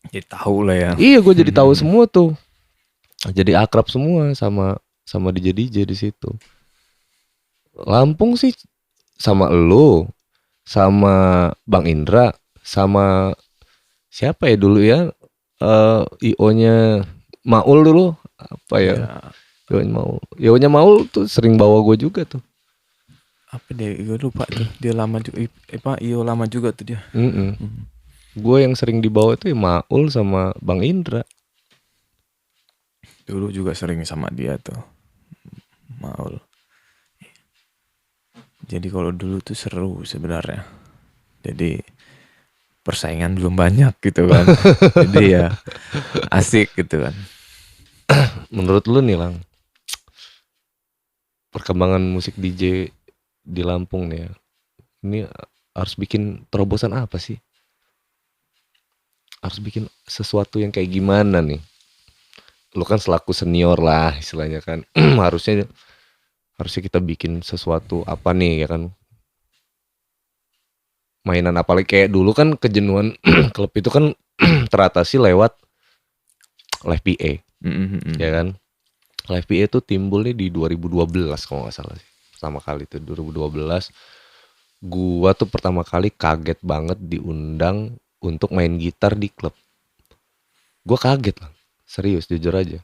Ya tahu lah ya. Iya, gue jadi tahu semua tuh. Jadi akrab semua sama DJ di situ. Lampung sih sama elu, sama Bang Indra, sama siapa ya dulu ya? IO-nya Maul dulu apa ya? IO-nya Maul tuh sering bawa gue juga tuh. Apa deh? Gue lupa tuh. Dia lama juga. IO lama juga tuh dia. Gue yang sering dibawa itu ya Maul sama Bang Indra. Dulu juga sering sama dia tuh, Maul. Jadi kalau dulu tuh seru sebenarnya. Jadi persaingan belum banyak gitu kan. Jadi ya asik gitu kan. Menurut lu nih lang, perkembangan musik DJ di Lampung nih ya, ini harus bikin terobosan apa sih? Harus bikin sesuatu yang kayak gimana nih? Lu kan selaku senior lah istilahnya kan. harusnya kita bikin sesuatu apa nih ya kan, mainan apalagi kayak dulu kan kejenuhan klub itu kan teratasi lewat live PA. Ya kan, live PA itu timbulnya di 2012 kalau nggak salah sih, pertama kali itu 2012. Gua tuh pertama kali kaget banget diundang untuk main gitar di klub. Gua kaget lah, serius jujur aja.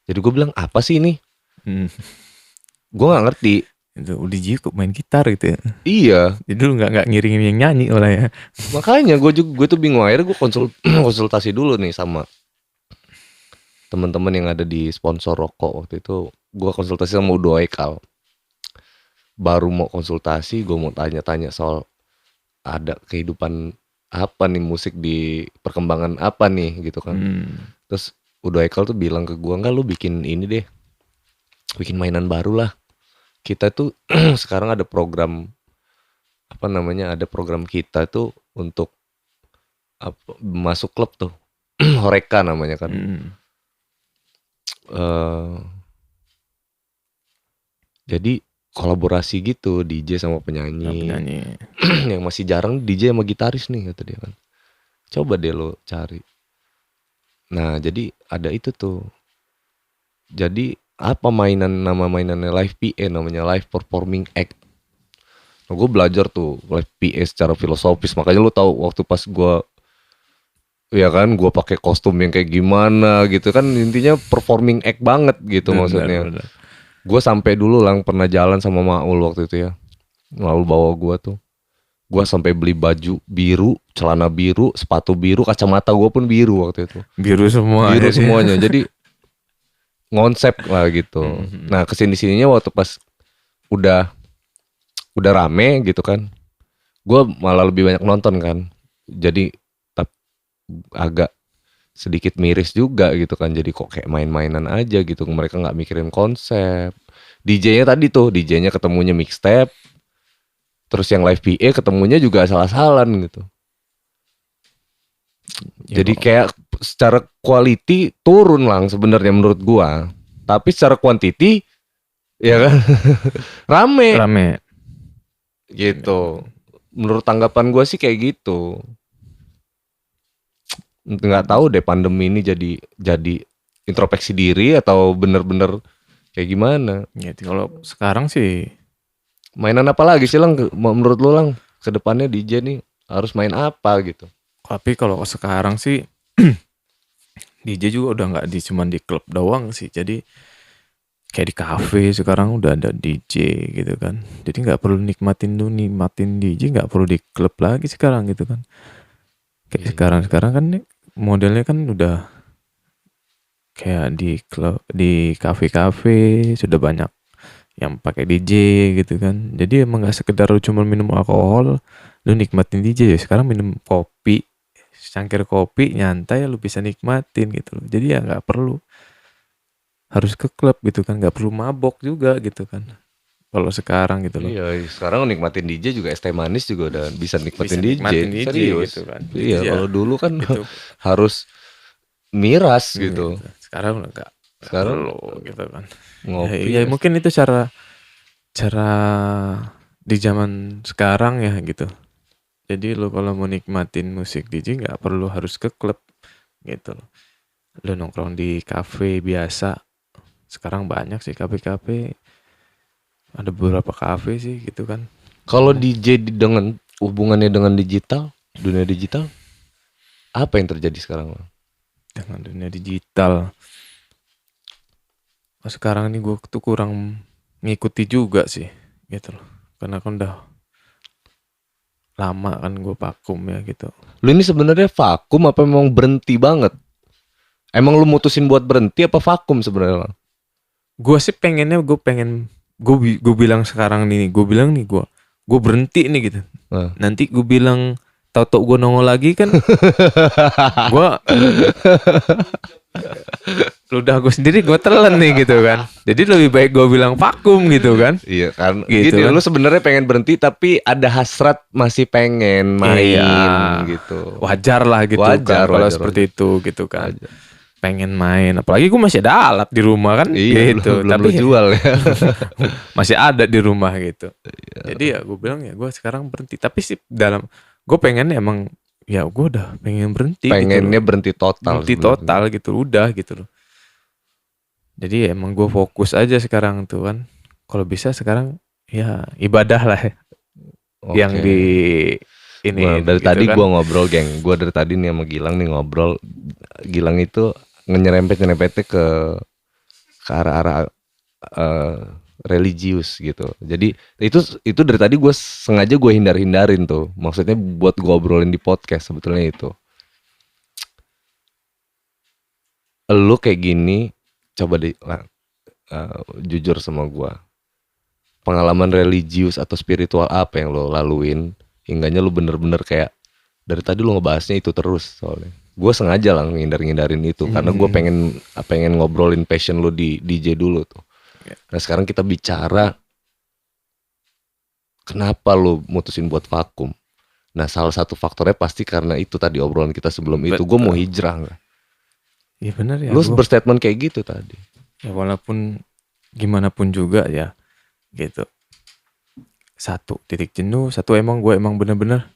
Jadi gue bilang apa sih ini? Gue nggak ngerti. Itu DJ kok main gitar gitu ya? Iya. Jadi dulu nggak ngiringin yang nyanyi malah ya. Makanya gue tuh bingung. Akhirnya gue konsultasi dulu nih sama teman-teman yang ada di sponsor rokok waktu itu. Gue konsultasi sama Udo Ekal. Baru mau konsultasi, gue mau tanya-tanya soal ada kehidupan apa nih musik di perkembangan apa nih gitu kan. Terus Udo Ekal tuh bilang ke gue, enggak lu bikin ini deh, bikin mainan baru lah. Kita tuh sekarang ada program apa namanya, ada program kita tuh untuk masuk klub tuh Horeca namanya kan. Jadi kolaborasi gitu DJ sama penyanyi. Yang masih jarang DJ sama gitaris nih kata dia kan. Coba deh lo cari. Nah jadi ada itu tuh. Jadi apa nama mainannya live PA, namanya live performing act. Nah, gue belajar tuh live PA secara filosofis. Makanya lu tahu waktu pas gue, ya kan, gue pakai kostum yang kayak gimana gitu kan, intinya performing act banget gitu maksudnya. Gue sampai dulu lang pernah jalan sama Maul waktu itu ya. Maul bawa gue tuh Gua sampai beli baju biru, celana biru, sepatu biru, kacamata gua pun biru waktu itu. Biru semua. Biru ya, dia. semuanya. Jadi ngonsep lah gitu. Nah, kesini-sininya waktu pas udah rame gitu kan. Gua malah lebih banyak nonton kan. Jadi agak sedikit miris juga gitu kan. Jadi kok kayak main-mainan aja gitu. Mereka nggak mikirin konsep. DJ-nya tadi tuh, DJ-nya ketemunya mixtape. Terus yang live PA ketemunya juga asal-asalan gitu. Ya, Jadi kok. kayak secara quality turun lah sebenarnya menurut gua. Tapi secara quantity ya kan rame Rame. gitu. Menurut tanggapan gua sih kayak gitu. Nggak tahu deh pandemi ini jadi introspeksi diri atau bener-bener kayak gimana. Ya, kalau sekarang sih Mainan apa lagi sih Lang menurut lu Lang ke depannya DJ nih harus main apa gitu. tapi kalau sekarang sih DJ juga udah nggak cuman di klub doang sih. Jadi kayak di kafe sekarang udah ada DJ gitu kan. Jadi nggak perlu nikmatin DJ, nggak perlu di klub lagi sekarang gitu kan. Kayak sekarang kan nih, modelnya kan udah kayak di klub, di kafe-kafe sudah banyak yang pakai DJ gitu kan. Jadi emang nggak sekedar lu cuma minum alkohol, lu nikmatin DJ ya. Sekarang minum kopi, secangkir kopi nyantai lu bisa nikmatin gitu loh. Jadi ya nggak perlu harus ke klub gitu kan, nggak perlu mabok juga gitu kan. Kalau sekarang gitu loh. Iya, sekarang nikmatin DJ juga es teh manis juga udah bisa nikmatin Bisa DJ. nikmatin DJ Serius. gitu kan. Iya, Jadi ya, kalau dulu kan gitu. harus miras gitu. Sekarang udah nggak Sekarang perlu gitu kan. ngopi. Ya mungkin itu cara di zaman sekarang ya gitu. Jadi lo kalau mau nikmatin musik DJ nggak perlu harus ke klub gitu loh. Lo nongkrong di kafe biasa. Sekarang banyak sih kafe-kafe. Ada beberapa kafe sih gitu kan. Kalau DJ dengan hubungannya dengan digital, dunia digital, apa yang terjadi sekarang? Dengan dunia digital. Sekarang ini gue tuh kurang ngikuti juga sih gitu loh. Karena kan udah lama kan gue vakum ya gitu. Lu ini sebenarnya vakum apa memang berhenti banget? Emang lu mutusin buat berhenti apa vakum sebenarnya? Gue sih pengennya gue bilang sekarang nih, gue berhenti nih gitu. Nanti gue bilang tahu gue nongol lagi kan, gue ludah gue sendiri gue telan nih gitu kan. Jadi lebih baik gue bilang vakum gitu kan. Iya kan. Gitu Gini, kan. lu sebenarnya pengen berhenti tapi ada hasrat masih pengen main gitu. Wajar lah gitu kan kalau seperti itu gitu kan. Pengen main, apalagi gue masih ada alat di rumah kan. Iya, gitu. belum Tapi lu jual ya. masih ada di rumah gitu. Jadi ya gue bilang ya gue sekarang berhenti. Tapi sih gue pengen emang ya gue udah pengen berhenti. Pengennya gitu berhenti total. Berhenti total gitu, udah gitu loh. Jadi emang gue fokus aja sekarang tuh kan. Kalau bisa sekarang ya ibadah lah ya. Yang di ini. Dari gitu tadi kan. gue ngobrol geng. Gue dari tadi nih sama Gilang nih ngobrol. Gilang itu nyerempetnya ke arah-arah religius gitu. Jadi itu dari tadi gue sengaja gue hindarin tuh. Maksudnya buat gue obrolin di podcast sebetulnya itu. Lu kayak gini, coba jujur sama gue. Pengalaman religius atau spiritual apa yang lo laluin hingganya lu bener-bener kayak dari tadi lu ngebahasnya itu terus soalnya. Gue sengaja lah ngindarin itu karena gue pengen ngobrolin passion lu di DJ dulu tuh. Nah sekarang kita bicara kenapa lu mutusin buat vakum. Nah salah satu faktornya pasti karena itu tadi obrolan kita sebelum itu. Gue mau hijrah nggak? Iya benar ya. Lu berstatement kayak gitu tadi. Ya walaupun gimana pun juga ya gitu. Satu titik jenuh, satu emang gue bener-bener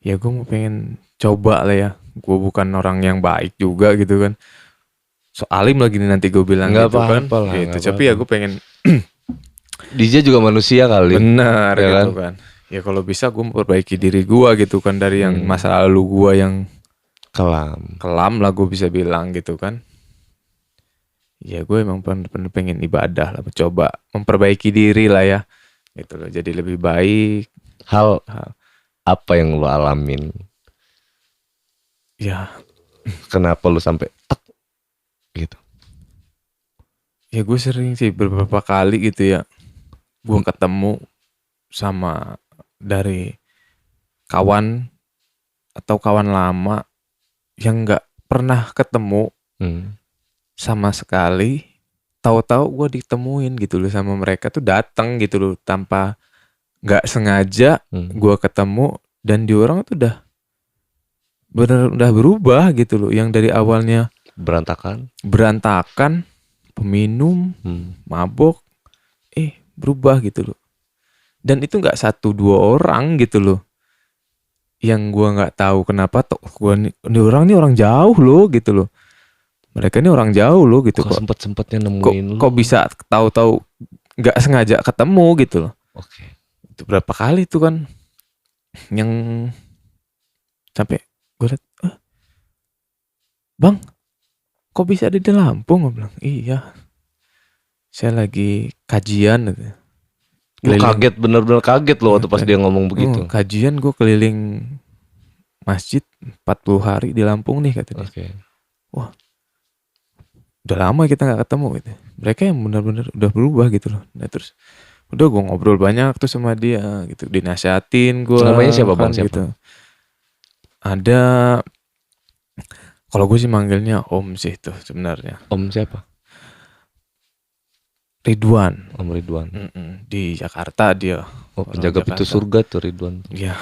ya gue mau pengen coba lah ya. Gue bukan orang yang baik juga gitu kan. So alim lagi nih nanti gue bilang Nggak gitu kan. apa-apa lah, Gitu. nggak Tapi ya gue pengen DJ juga manusia kali. benar ya gitu kan. Ya kalau bisa gue memperbaiki diri gue gitu kan dari yang masa lalu gue yang kelam lah gue bisa bilang gitu kan. Ya gue emang bener-bener pengen ibadah lah, coba memperbaiki diri lah ya gitu loh. Jadi lebih baik. Hal Apa yang lu alamin? Ya, Kenapa lu sampai tek gitu? ya gue sering sih beberapa kali gitu ya. Gue ketemu sama dari kawan atau kawan lama yang nggak pernah ketemu Hmm. sama sekali. Tahu-tahu gue ditemuin gitu loh sama mereka tuh datang gitu loh tanpa nggak sengaja Hmm. gue ketemu dan di orang tuh udah berubah gitu loh. Yang dari awalnya Berantakan. berantakan, peminum, Hmm. mabok, berubah gitu loh. Dan itu nggak 1-2 orang gitu loh. Yang gua nggak tahu kenapa tuh ini orang jauh loh gitu loh. Mereka ini orang jauh loh gitu Kok kok. sempet-sempetnya Kok, nemuin lu? kok bisa tahu-tahu nggak sengaja ketemu gitu loh. Oke. Itu berapa kali tuh kan yang sampai gue liat, Bang, kok bisa ada di Lampung? Gue bilang, iya. Saya lagi kajian gitu. Gue kaget, bener-bener kaget loh waktu pas dia ngomong begitu. Kajian gue keliling masjid 40 hari di Lampung nih katanya. Oke. Udah lama kita nggak ketemu gitu. Mereka yang benar-benar udah berubah gitu loh. Nah terus udah gue ngobrol banyak tuh sama dia gitu, dinasihatin gue. Namanya siapa bang? Siapa? Gitu. Ada, kalau gue sih manggilnya Om sih tuh sebenarnya. Om siapa? Ridwan. Om Ridwan. Di Jakarta dia. Oh, penjaga pintu surga tuh Ridwan. Iya.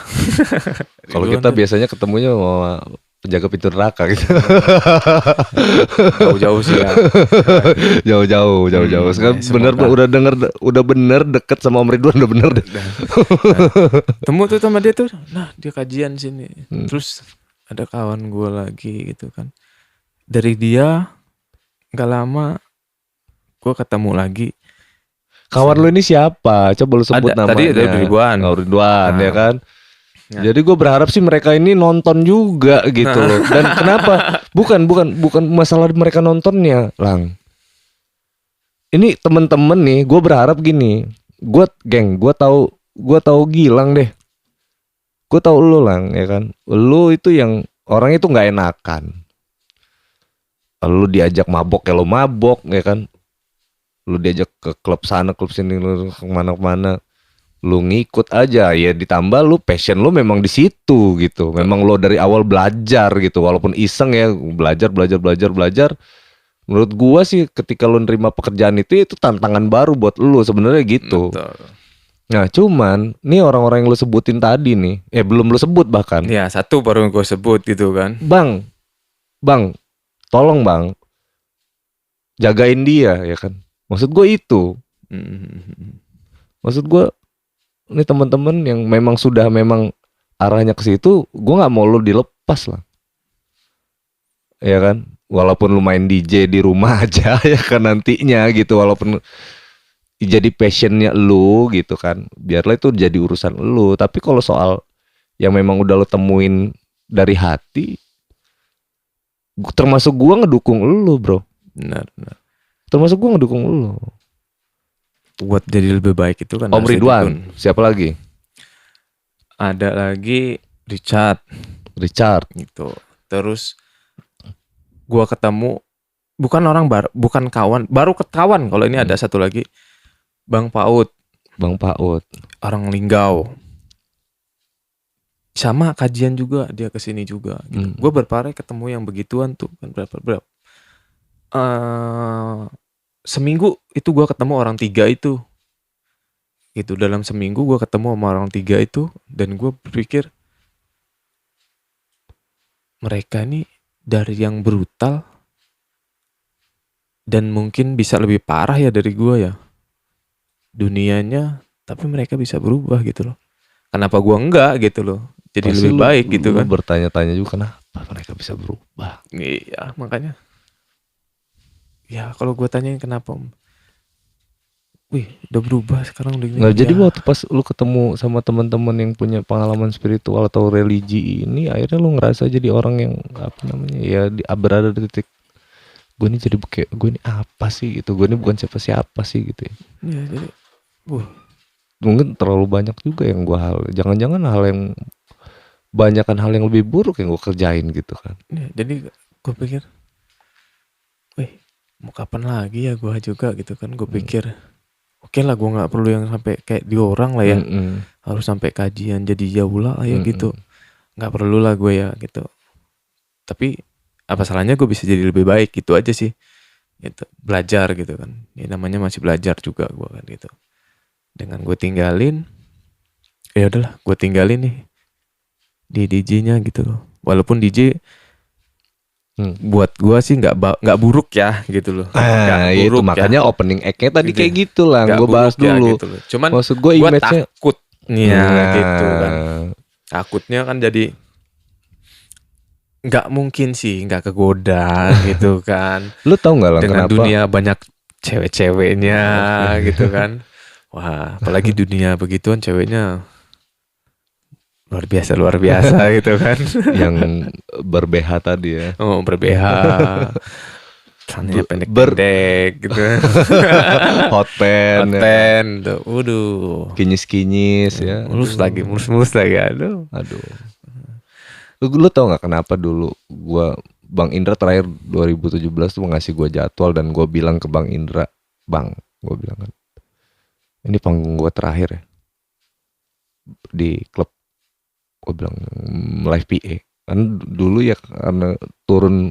Kalau kita biasanya ketemunya sama penjaga pintu neraka gitu. Jauh-jauh sih ya. Jauh-jauh. Sekarang semoga. bener udah bener deket sama Om Ridwan, udah bener deh. Temu tuh sama dia tuh. Nah, dia kajian sini. Terus ada kawan gue lagi gitu kan. Dari dia nggak lama gue ketemu lagi. Kawan lu ini siapa? Coba lu sebut namanya. Tadi ada Ridwan. Oh, Ridwan ya kan. Jadi gue berharap sih mereka ini nonton juga gitu loh. Dan kenapa? Bukan masalah mereka nontonnya, Lang. Ini temen-temen nih, gue berharap gini. Gue tahu Gilang deh. Gue tahu lu, Lang, ya kan. Lu itu yang orang itu nggak enakan. Lu diajak mabok ya lu mabok, ya kan. Lu diajak ke klub sana, klub sini, lu kemana-kemana. Lu ngikut aja, ya ditambah lu passion lu memang di situ gitu. Memang lu dari awal belajar gitu, walaupun iseng ya, belajar. Menurut gua sih ketika lu nerima pekerjaan itu tantangan baru buat lu sebenarnya gitu. Betul. Nah cuman nih orang-orang yang lu sebutin tadi nih, belum lu sebut bahkan. Ya satu baru gue sebut gitu kan. Bang, tolong bang, jagain dia ya kan. Maksud gue itu. Maksud gue ini teman-teman yang memang sudah arahnya ke situ, gue nggak mau lu dilepas lah, ya kan? Walaupun lu main DJ di rumah aja ya kan nantinya gitu, walaupun jadi passionnya lu gitu kan, biarlah itu jadi urusan lu. Tapi kalau soal yang memang udah lu temuin dari hati, termasuk gue ngedukung lu bro. Benar. Termasuk gue ngedukung lu. Buat jadi lebih baik itu kan. Om Ridwan, siapa lagi? Ada lagi Richard gitu. Terus gua ketemu bukan orang baru, bukan kawan, baru ketahuan kalau ini ada satu lagi Bang Paut, orang Linggau. Sama kajian juga dia kesini juga gitu. Gua berpare ketemu yang begituan tuh kan berapa seminggu itu gue ketemu orang 3 itu gitu. Dalam seminggu gue ketemu sama orang 3 itu. Dan gue berpikir mereka ini dari yang brutal dan mungkin bisa lebih parah ya dari gue ya dunianya, tapi mereka bisa berubah gitu loh. Kenapa gue enggak gitu loh, jadi pasti lebih baik gitu kan. Bertanya-tanya juga kenapa mereka bisa berubah. Iya makanya. Ya kalau gue tanyain kenapa, udah berubah sekarang udah gini. Nah, jadi waktu pas lu ketemu sama teman-teman yang punya pengalaman spiritual atau religi ini, akhirnya lu ngerasa jadi orang yang ya berada di titik gue ini jadi kayak gue ini apa sih gitu, gue ini bukan siapa-siapa sih gitu ya. Iya jadi, mungkin terlalu banyak juga yang gue jangan-jangan hal yang banyakan hal yang lebih buruk yang gue kerjain gitu kan. Ya, jadi gue pikir, wih, mau kapan lagi ya gue juga gitu kan. Gue pikir, oke lah, gue nggak perlu yang sampai kayak di orang lah ya, harus sampai kajian jadi jauh lah ya gitu. Nggak perlu lah gue ya gitu. Tapi apa salahnya gue bisa jadi lebih baik gitu aja sih. Gitu. Belajar gitu kan. Ya namanya masih belajar juga gue kan gitu. Dengan gue tinggalin, ya udahlah, gue tinggalin nih di DJ-nya gitu loh. Walaupun DJ buat gue sih nggak buruk ya gitu loh. Nggak itu buruk makanya opening act-nya tadi Gitu. kayak gitu lah. Nggak Gue bahas buruk ya dulu. gitu loh. Cuman Maksud gue gue image-nya takutnya gitu kan. Takutnya kan jadi nggak mungkin sih nggak kegoda gitu kan. Lu tau nggak lah Dengan kenapa? dunia banyak cewek-ceweknya gitu kan. Wah, apalagi dunia begituan ceweknya luar biasa gitu kan. Yang ber-BH tadi ya. Oh, ber-BH. Celananya pendek-pendek gitu. Hot pen, ya. Konten tuh. Waduh. Kinyis-kinyis ya. Mulus lagi. Aduh. Aduh. Lu tau gak kenapa dulu Bang Indra terakhir 2017 tuh ngasih gue jadwal dan gue bilang ke Bang Indra, Bang, gue bilang kan, ini panggung gue terakhir ya di klub. Gue bilang live PA. Kan dulu ya karena turun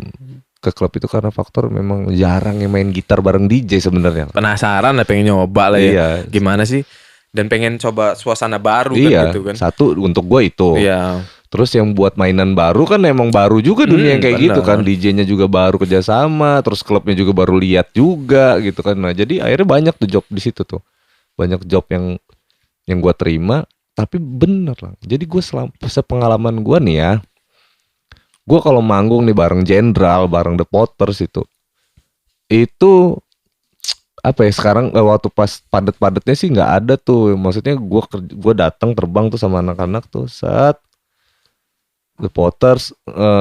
ke klub itu karena faktor memang jarang yang main gitar bareng DJ sebenarnya. Penasaran lah, pengen nyoba lah ya. Iya. Gimana sih? Dan pengen coba suasana baru Iya, kan gitu kan. satu untuk gue itu. Iya. Terus yang buat mainan baru kan emang baru juga dunia yang kayak benar. gitu kan. DJ-nya juga baru kerjasama, terus klubnya juga baru lihat juga gitu kan. Nah jadi akhirnya banyak tuh job di situ tuh. Banyak job yang gue terima, tapi bener lah. Jadi gue sepengalaman gue nih ya, gue kalau manggung nih bareng Jenderal, bareng The Potters itu apa ya, sekarang waktu pas padet-padetnya sih nggak ada tuh. Maksudnya gue datang terbang tuh sama anak-anak tuh saat The Potters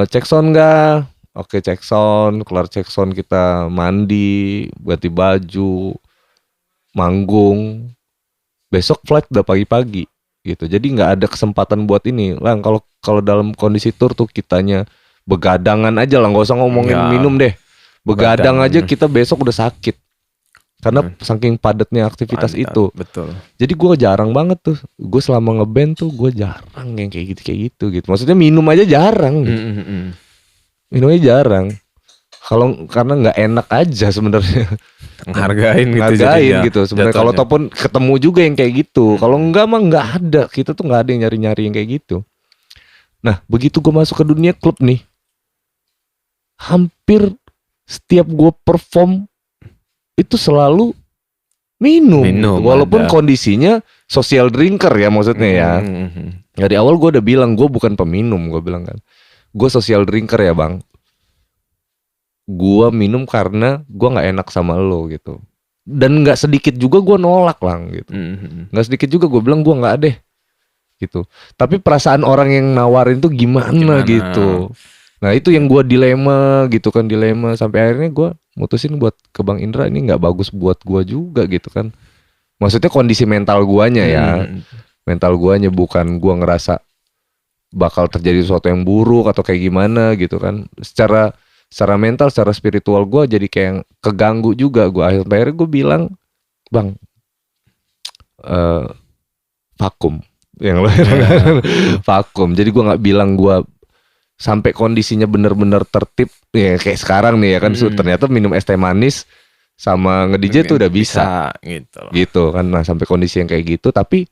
cek sound nggak? Oke, cek sound. Kelar cek sound kita mandi, ganti baju, manggung. Besok flight udah pagi-pagi gitu. Jadi nggak ada kesempatan buat ini. Lah kalau dalam kondisi tour tuh kitanya begadangan aja lah, nggak usah ngomongin Nggak. minum deh. Begadang Begadang. aja kita besok udah sakit. Karena saking padatnya aktivitas Mantap, itu. betul. Jadi gue jarang banget tuh. Gue selama ngeband tuh gue jarang yang kayak gitu gitu. Maksudnya minum aja jarang. Gitu. Minumnya jarang. Karena nggak enak aja sebenarnya. Ngehargain gitu. Ngargain jadinya, gitu. Sebenarnya kalau jatuhnya. ataupun ketemu juga yang kayak gitu. Kalau enggak mah nggak ada. Kita tuh nggak ada yang nyari-nyari yang kayak gitu. Nah begitu gue masuk ke dunia klub nih, hampir setiap gue perform itu selalu minum walaupun ada. kondisinya social drinker ya maksudnya ya. Dari awal gue udah bilang gue bukan peminum, gue bilang kan gue social drinker ya bang. Gue minum karena gue nggak enak sama lo gitu, dan nggak sedikit juga gue nolak lang gitu. Nggak sedikit juga gue bilang gue nggak deh gitu. Tapi perasaan orang yang nawarin tuh gimana gitu. Nah itu yang gue dilema gitu kan, dilema sampai akhirnya gue mutusin buat ke Bang Indra, ini nggak bagus buat gue juga gitu kan. Maksudnya kondisi mental guanya ya, mental guanya, bukan gue ngerasa bakal terjadi sesuatu yang buruk atau kayak gimana gitu kan. Secara mental, secara spiritual gue jadi kayak keganggu juga. Gue akhirnya gue bilang, Bang, vakum yang lo vakum. Jadi gue nggak bilang gue sampai kondisinya bener-bener tertib ya kayak sekarang nih ya kan. Ternyata minum es teh manis sama nge-DJ tuh udah bisa gitu kan. Nah sampai kondisi yang kayak gitu, tapi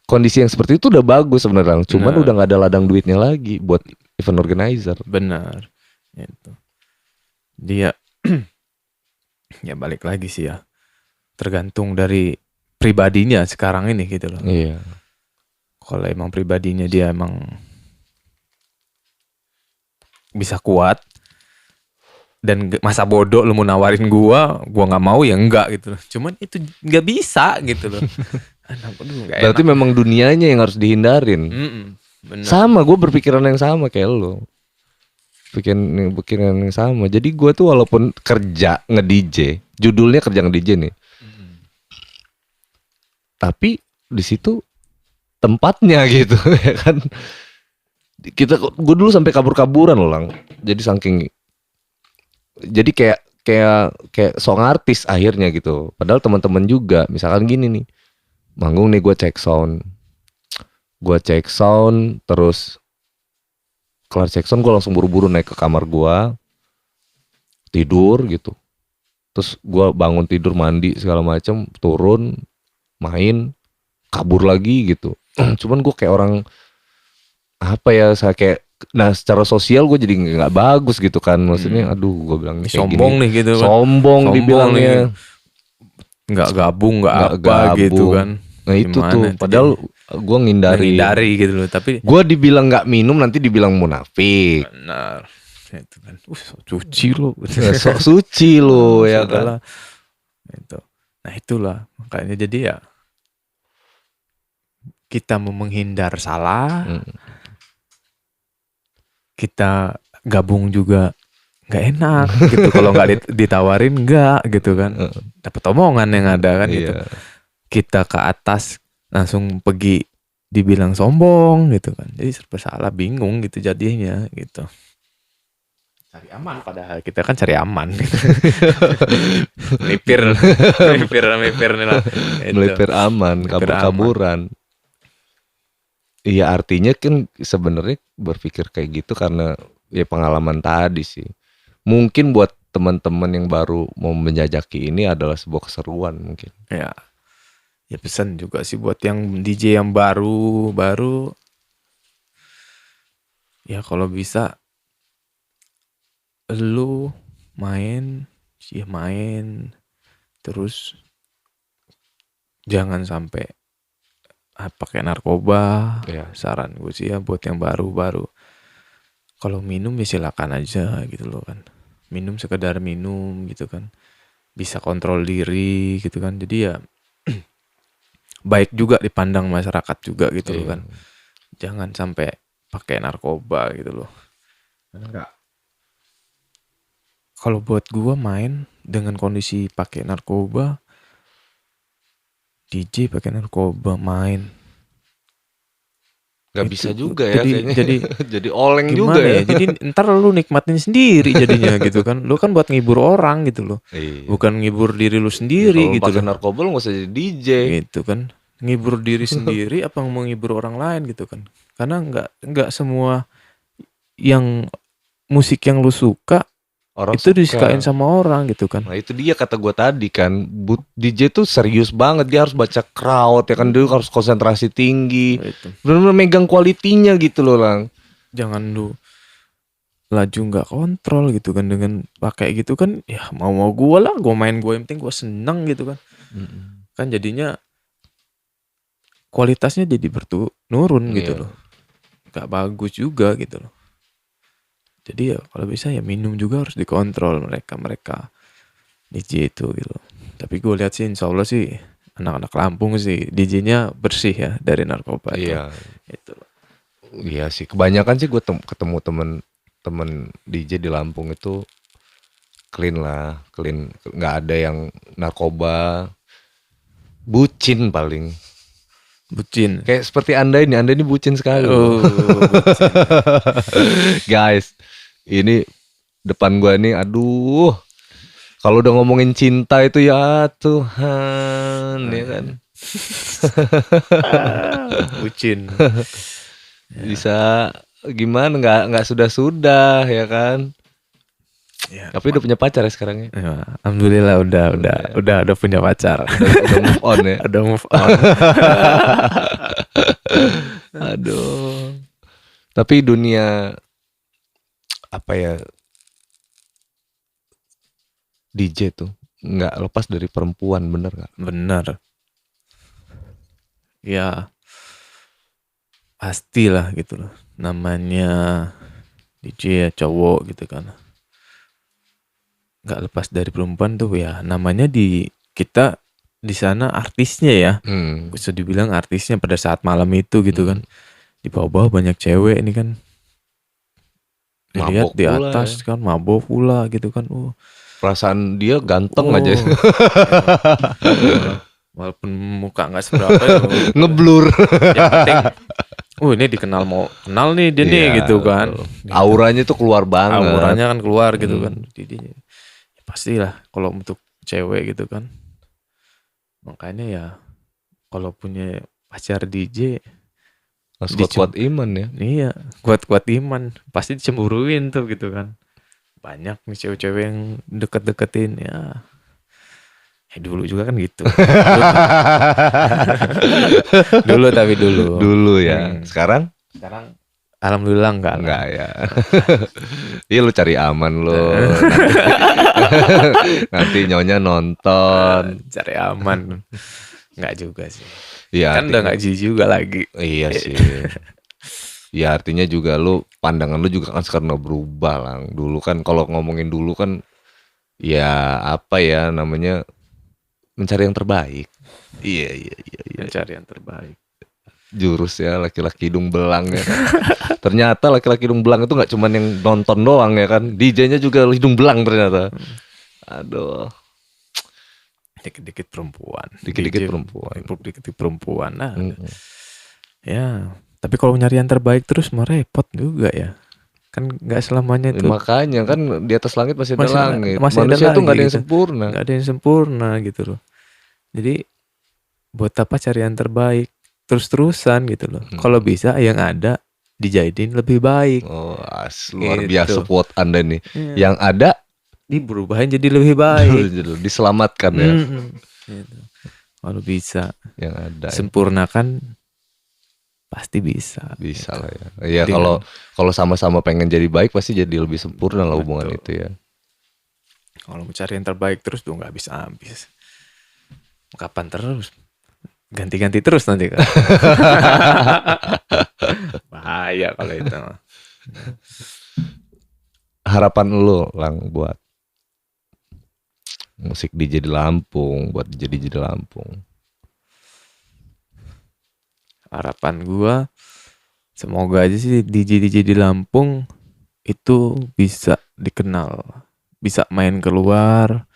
kondisi yang seperti itu udah bagus sebenarnya. Cuman udah nggak ada ladang duitnya lagi buat event organizer. Benar itu dia. Ya balik lagi sih ya, tergantung dari pribadinya sekarang ini gitu loh. Iya. Kalau emang pribadinya dia emang bisa kuat dan masa bodoh lu mau nawarin gua nggak mau ya enggak gitu loh. Cuman itu nggak bisa gitu loh. Berarti enak. Memang dunianya yang harus dihindarin. Bener. Sama, gue berpikiran yang sama kayak lo. Pikiran yang sama. Jadi gue tuh walaupun kerja nge-DJ, judulnya kerja nge-DJ nih, tapi di situ tempatnya gitu ya kan. gue dulu sampai kabur-kaburan loh Lang. Jadi kayak song artis akhirnya gitu. Padahal teman-teman juga, misalkan gini nih, manggung nih gue cek sound, terus kelar cek sound gue langsung buru-buru naik ke kamar gue, tidur gitu. Terus gue bangun tidur, mandi segala macam, turun, main, kabur lagi gitu. Cuman gue kayak orang apa ya, saya kayak, nah secara sosial gue jadi nggak bagus gitu kan, maksudnya aduh gue bilang kayak Sombong gini, nih gitu kan. sombong dibilangnya, Nggak gabung, nggak nggak apa gitu gabung. kan. Nah itu Gimana tuh itu padahal gue menghindari gitu loh, tapi gue dibilang nggak minum nanti dibilang munafik. benar itu kan. So suci lo. Sok suci lo ya Sudahlah. kan. Itu. Nah itulah makanya jadi ya kita mau menghindar salah, kita gabung juga nggak enak gitu kalau nggak ditawarin nggak gitu kan, dapat omongan yang ada kan gitu. Iya. Kita ke atas langsung pergi dibilang sombong gitu kan, jadi serba salah, bingung gitu jadinya gitu. Cari aman, padahal kita kan cari aman gitu. Melipir nih lah gitu. Melipir aman, Melipir kabur-kaburan. Iya artinya kan sebenarnya berpikir kayak gitu karena ya pengalaman tadi sih. Mungkin buat teman-teman yang baru mau menjajaki ini adalah sebuah keseruan mungkin. Ya pesan juga sih buat yang DJ yang baru ya, kalau bisa lu main terus jangan sampai pakai narkoba. Ya. Saran gue sih ya buat yang baru kalau minum ya silakan aja gitu loh kan, minum sekedar minum gitu kan, bisa kontrol diri gitu kan, jadi ya baik juga dipandang masyarakat juga gitu loh kan. Jangan sampai pakai narkoba gitu loh. Enggak. Kalau buat gua main dengan kondisi pakai narkoba, DJ pakai narkoba main, Gak itu bisa juga ya kayaknya. jadi Jadi oleng gimana juga ya. Jadi ntar lu nikmatin sendiri jadinya gitu kan. Lu kan buat ngibur orang gitu loh. Iya. Bukan ngibur diri lu sendiri Kalau gitu pakai loh. narkoba lu gak usah jadi DJ. Gitu kan. Ngibur diri sendiri apa mau ngibur orang lain gitu kan. Karena nggak semua yang musik yang lu suka Orang itu suka. disukain sama orang gitu kan. Nah itu dia kata gue tadi kan, DJ tuh serius banget, dia harus baca crowd ya kan, dia harus konsentrasi tinggi, Itu. benar-benar megang kualitinya gitu loh Lang. Jangan lu laju nggak kontrol gitu kan dengan pakai gitu kan, ya mau gue lah, gue main gue yang penting gue seneng gitu kan. Kan jadinya kualitasnya jadi nurun gitu loh, nggak bagus juga gitu loh. Jadi ya kalau bisa ya minum juga harus dikontrol mereka DJ itu gitu. Tapi gue lihat sih insya Allah sih anak-anak Lampung sih DJ-nya bersih ya dari narkoba. Iya. Itu. Iya sih, kebanyakan sih gue ketemu temen DJ di Lampung itu clean, nggak ada yang narkoba, bucin paling. Bucin. Kayak seperti anda ini bucin sekali. Oh, bucin. Guys, ini depan gua nih, aduh, kalau udah ngomongin cinta itu ya Tuhan, ya kan. Bucin. Bisa gimana? Nggak sudah ya kan. Ya, Tapi udah punya pacar ya sekarang ya. ya, alhamdulillah udah punya pacar. Udah move on ya. Udah move on. Aduh. Tapi dunia apa ya, DJ tuh nggak lepas dari perempuan, bener nggak? Bener. Ya pastilah gitu loh. Namanya DJ ya cowok gitu kan. Nggak lepas dari perempuan tuh ya. Namanya kita di sana artisnya ya. Bisa dibilang artisnya pada saat malam itu gitu kan. Di bawah-bawah banyak cewek ini kan. Dilihat di atas ya. Kan mabok pula gitu kan. Perasaan dia ganteng aja. Walaupun muka nggak seberapa ya. Ngeblur. Yang penting ini dikenal, mau kenal nih dia nih Iya, gitu kan. betul. Auranya tuh keluar banget. Auranya kan keluar gitu kan. Jadi ya pastilah kalau untuk cewek gitu kan. Makanya ya kalau punya pacar DJ Harus kuat-kuat iman ya. iya, kuat-kuat iman, pasti dicemburuin tuh gitu kan. Banyak nih cewek-cewek yang deket-deketin ya. Dulu juga kan gitu. Dulu tapi dulu. Dulu ya. Sekarang Sekarang alhamdulillah enggak lah. enggak ya. Iya lu cari aman lu. Nanti nyonya nonton. Cari aman. Enggak juga sih. Iya, Kan udah enggak jijik juga lagi. iya sih. Ya artinya juga lu pandangan lu juga kan sekarang berubah lah. Dulu kan kalau ngomongin dulu kan ya apa ya namanya mencari yang terbaik. Iya. Mencari yang terbaik. Jurus ya laki-laki hidung belang ya. Ternyata laki-laki hidung belang itu nggak cuman yang nonton doang ya kan. DJ-nya juga hidung belang ternyata. Aduh. Dikit-dikit perempuan. Dikit-dikit DJ, perempuan. Dikit-dikit perempuan. Nah, ya. Tapi kalau nyari yang terbaik terus mah repot juga ya. Kan nggak selamanya tuh. Makanya kan di atas langit masih ada langit. masih ada Manusia tuh nggak ada yang gitu. sempurna. Nggak ada yang sempurna gitu loh. Jadi buat apa cari yang terbaik terus-terusan gitu loh. Kalau bisa yang ada dijadiin lebih baik. Oh, luar Gitu. biasa quote Anda nih. Iya. Yang ada Diberubahin jadi lebih baik. diselamatkan ya. Gitu. Kalau bisa Yang ada. sempurnakan pasti bisa. Bisa lah ya. Iya kalau sama-sama pengen jadi baik pasti jadi lebih sempurna lah hubungan itu ya. Kalau mencari yang terbaik terus tuh nggak bisa habis. Kapan terus? Ganti-ganti terus nanti kan. Bahaya kalau itu. Harapan lu Lang buat musik DJ di Lampung, buat DJ di Lampung. Harapan gua semoga aja sih DJ di Lampung itu bisa dikenal, bisa main keluar,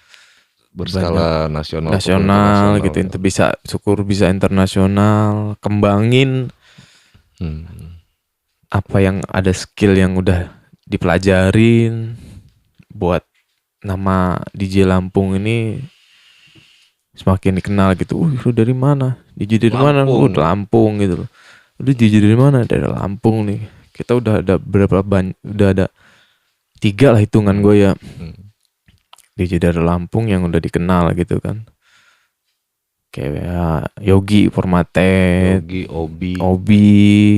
Berskala nasional gitu, ya. bisa syukur bisa internasional, kembangin apa yang ada, skill yang udah dipelajarin buat nama DJ Lampung ini semakin dikenal gitu. Lu dari mana? DJ dari mana? Lampung gitu loh. Lu DJ dari mana? Dari Lampung nih. Kita udah ada berapa udah ada 3 lah hitungan gue ya. DJ dari Lampung yang udah dikenal gitu kan. Kayak Yogi Formatet, Obi,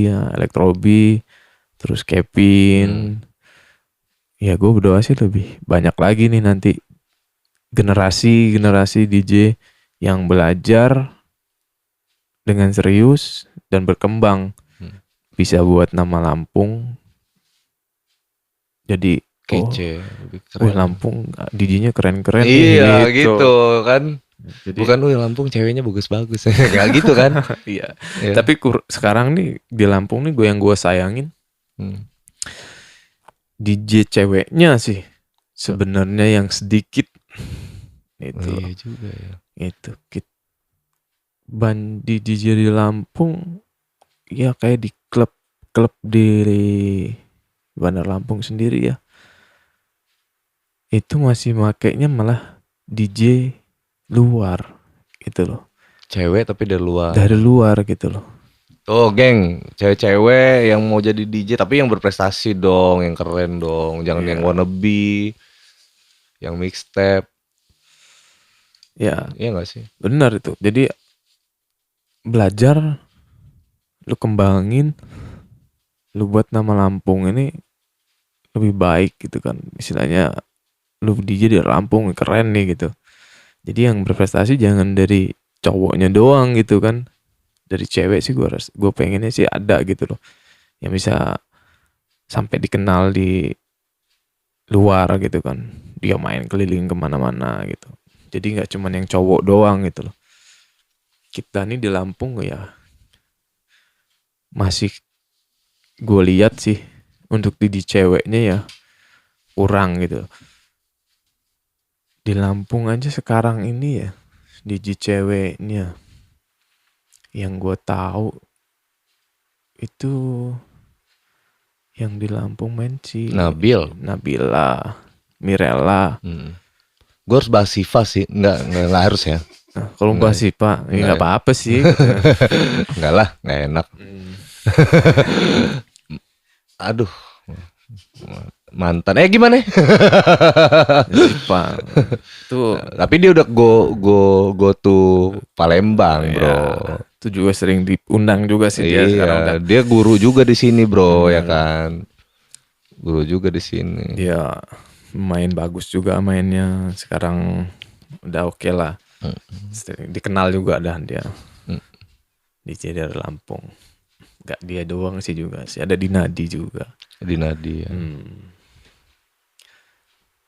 ya, Elektro Obi, terus Kevin. Ya gue berdoa sih lebih banyak lagi nih nanti generasi DJ yang belajar dengan serius dan berkembang, bisa buat nama Lampung jadi kece. Lampung DJ-nya keren-keren iya nih, gitu kan. Jadi, bukan Lampung ceweknya bagus-bagus. Gak gitu kan. Iya. Tapi sekarang nih di Lampung nih yang gue sayangin DJ ceweknya sih sebenarnya yang sedikit. Itu iya juga ya. Itu di DJ di Lampung ya kayak di klub di Bandar Lampung sendiri ya, itu masih makainya malah DJ luar gitu loh, cewek tapi dari luar gitu loh. Tuh geng, cewek-cewek yang mau jadi DJ tapi yang berprestasi dong, yang keren dong, jangan yang wannabe, yang mixtape. Ya, iya gak sih? Benar itu. Jadi belajar, lu kembangin, lu buat nama Lampung ini lebih baik gitu kan. Istilahnya lu DJ di Lampung keren nih gitu. Jadi yang berprestasi jangan dari cowoknya doang gitu kan. Dari cewek sih gue pengennya sih ada gitu loh, yang bisa sampai dikenal di luar gitu kan. Dia main keliling kemana-mana gitu. Jadi nggak cuman yang cowok doang gitu loh. Kita nih di Lampung ya masih gue lihat sih untuk DJ ceweknya ya kurang gitu. Di Lampung aja sekarang ini ya DJ ceweknya yang gue tahu itu yang di Lampung main si Nabil. Nabila, Mirella. Gue harus bahas Siva sih. Enggak harus ya. Nah, kalau Nggak. bahas Pak, ya nggak Nggak. apa-apa sih. Gitu. Enggak lah, enggak enak. Aduh. Mantan. Gimana? Pak, tuh Tapi dia udah go to Palembang, Bro. ya, itu juga sering diundang juga sih dia sekarang udah. Iya, dia guru juga di sini, Bro, ya kan. Guru juga di sini. Dia main bagus juga mainnya sekarang udah oke lah. Dikenal juga dah dia. DJ dari Lampung. Gak dia doang sih juga sih. Ada Dinadi juga. Di Nadi ya.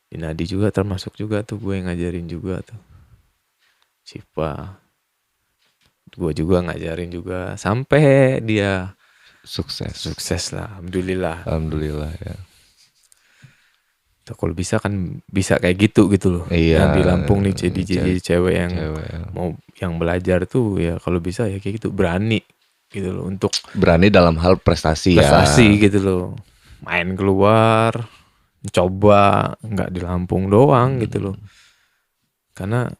Dinadi juga termasuk juga tuh gue yang ngajarin juga tuh. Sipa. Gue juga ngajarin juga sampai dia sukses lah. Alhamdulillah. Alhamdulillah ya. Tuh, kalau bisa kan bisa kayak gitu loh. Iya. Yang di Lampung nih DJ cewek yang ya. mau yang belajar tuh ya kalau bisa ya kayak gitu berani gitu loh untuk Berani dalam hal prestasi ya. gitu loh. Main keluar, coba nggak di Lampung doang gitu loh. Karena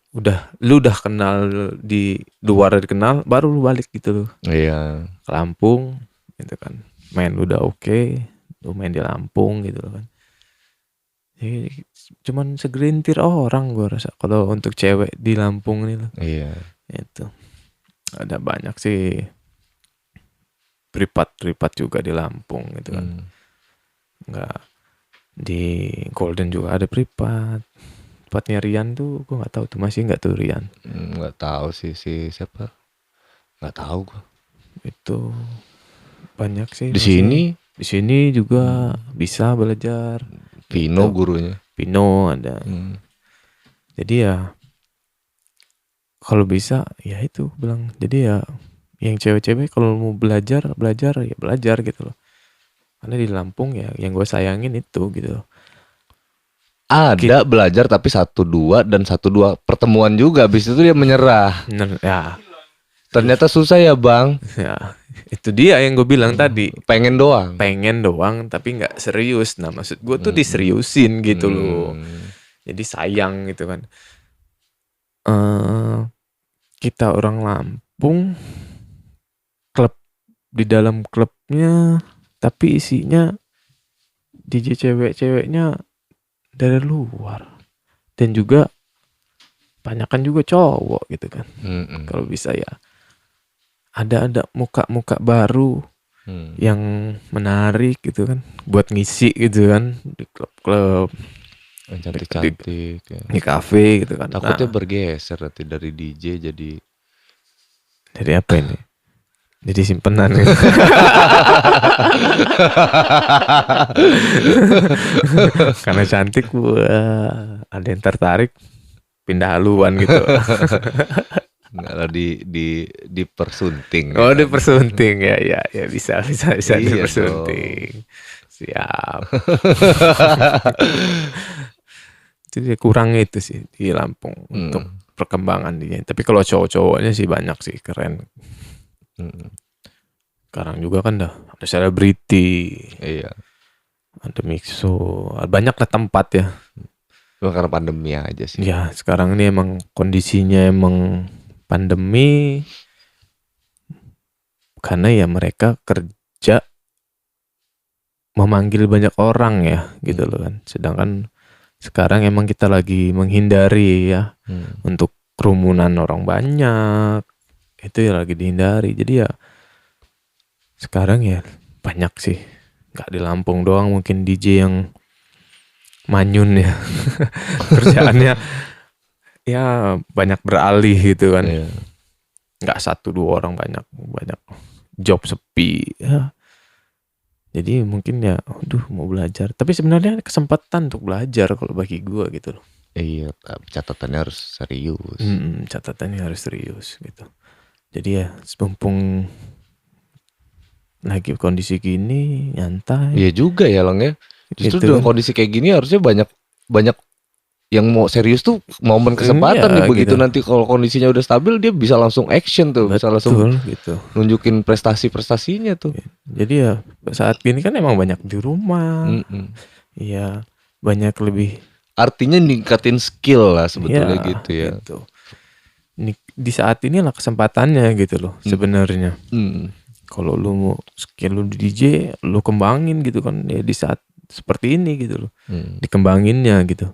lu udah kenal di luar dikenal baru lu balik gitu loh. Iya. Ke Lampung gitu kan. Main udah oke, lu main di Lampung gitu loh kan. Jadi cuman segelintir orang gue rasa kalau untuk cewek di Lampung ini loh. Iya. Itu ada banyak sih privat juga di Lampung gitu kan. Nggak di Golden juga ada privatnya Rian tuh gue nggak tahu tuh masih nggak tuh Rian. Nggak tahu sih siapa. Nggak tahu gue. Itu banyak sih. Di sini juga bisa belajar. Pino Gitu. gurunya. Pino ada. Jadi ya kalau bisa ya itu bilang. Jadi ya yang cewek-cewek kalau mau belajar ya belajar gitu loh. Karena di Lampung ya yang gue sayangin itu gitu loh. Ada belajar tapi 1-2 dan 1-2 pertemuan juga. Habis itu dia menyerah. Ya. Ternyata susah ya, Bang. Ya, itu dia yang gue bilang tadi. Pengen doang Tapi nggak serius. Nah maksud gue tuh diseriusin gitu loh. Jadi sayang gitu kan. Kita orang Lampung, klub di dalam klubnya, tapi isinya DJ cewek-ceweknya dari luar. Dan juga banyakan juga cowok gitu kan. Kalau bisa ya ada muka-muka baru yang menarik gitu kan buat ngisi gitu kan di klub-klub yang cantik-cantik ya. Di kafe gitu kan. Takutnya bergeser nanti dari DJ jadi apa ini? Jadi simpenan gitu. Karena cantik ada yang tertarik pindah haluan gitu. nggak lah dipersunting. Oh, dipersunting ya bisa Iya dipersunting. Siap. Jadi kurang itu sih di Lampung untuk perkembangan dia. Tapi kalau cowok-cowoknya sih banyak sih keren. Sekarang juga kan ada selebriti. Iya. Ada mixo, banyak lah tempat ya. Karena pandemi aja sih. Ya sekarang ini emang kondisinya emang pandemi. Karena ya mereka kerja memanggil banyak orang ya gitu loh kan. Sedangkan sekarang emang kita lagi menghindari ya untuk kerumunan orang banyak. Itu ya lagi dihindari. Jadi ya sekarang ya banyak sih. Gak di Lampung doang mungkin DJ yang manyun ya. Kerjaannya ya banyak beralih gitu kan. Iya. Gak 1-2 orang banyak job sepi ya. Jadi mungkin ya mau belajar. Tapi sebenarnya ada kesempatan untuk belajar kalau bagi gue gitu loh. Iya, catatannya harus serius. Catatannya harus serius gitu. Jadi ya mumpung lagi kondisi gini nyantai. Iya juga ya Long ya. Justru Gitu dengan kan. kondisi kayak gini harusnya banyak yang mau serius tuh momen kesempatan Iya, nih, begitu gitu. nanti kalau kondisinya udah stabil dia bisa langsung action tuh, bisa langsung Betul gitu. nunjukin prestasinya tuh. Jadi ya saat ini kan emang banyak di rumah. Mm-mm. Iya, banyak lebih. Artinya ningkatin skill lah sebetulnya Iya, gitu ya. gitu. Di saat inilah kesempatannya gitu loh sebenarnya. Mm. Kalau lu mau skill lu di DJ, lu kembangin gitu kan ya di saat seperti ini gitu loh. Dikembanginnya gitu.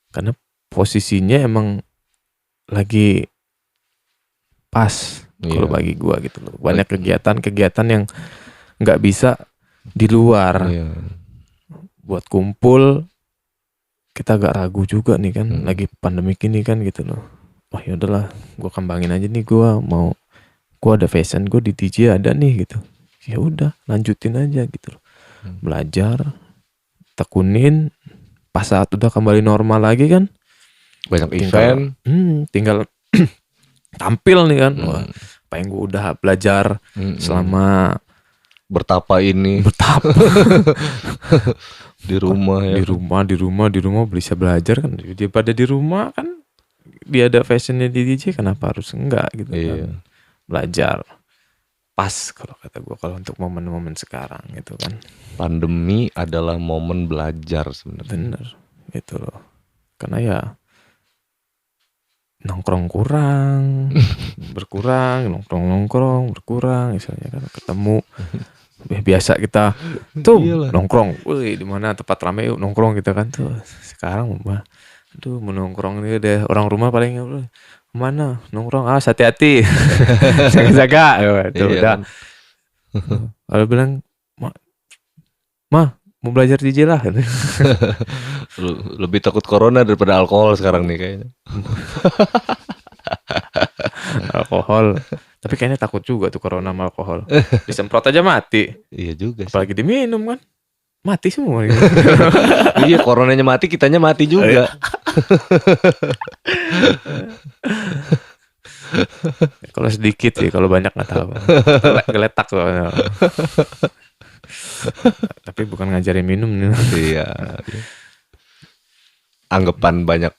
Karena posisinya emang lagi pas kalau Iya. bagi gua gitu loh. Banyak kegiatan-kegiatan yang nggak bisa di luar. Iya. Buat kumpul kita agak ragu juga nih kan, lagi pandemik ini kan gitu loh. Wah ya udahlah, gua kembangin aja nih, gua ada fashion gua di DJ ada nih gitu. Ya udah, lanjutin aja gitu loh. Belajar, tekunin, pas saat udah kembali normal lagi kan, Banyak event. tinggal tampil nih kan. Wah, apa yang gua udah belajar selama Bertapa ini bertahap di rumah ya. di rumah bisa belajar kan, dia pada di rumah kan, dia ada fashionnya di DJ, kenapa harus enggak gitu Iya. kan. Belajar pas kalau kata gue, kalau untuk momen-momen sekarang gitu kan. Pandemi adalah momen belajar sebenarnya. Bener gitu loh, karena ya nongkrong kurang berkurang, nongkrong berkurang misalnya kan, ketemu biasa kita tuh Iyalah. nongkrong, wih di mana tempat rame yuk nongkrong kita kan tuh. Sekarang mah aduh mau nongkrong ini deh orang rumah paling mana nongkrong, hati-hati jaga-jaga tuh Iya udah. kan? Kalau bilang mah mau belajar DJ lah. Lebih takut corona daripada alkohol sekarang nih kayaknya. Alkohol, tapi kayaknya takut juga tuh corona sama alkohol, disemprot aja mati, Iya juga sih. apalagi diminum kan mati semua gitu. Iya, coronanya mati, kitanya mati juga. Kalau sedikit sih, kalau banyak nggak tahu. Geletak soalnya. Tapi bukan ngajarin minum nih. Iya. Anggapan banyak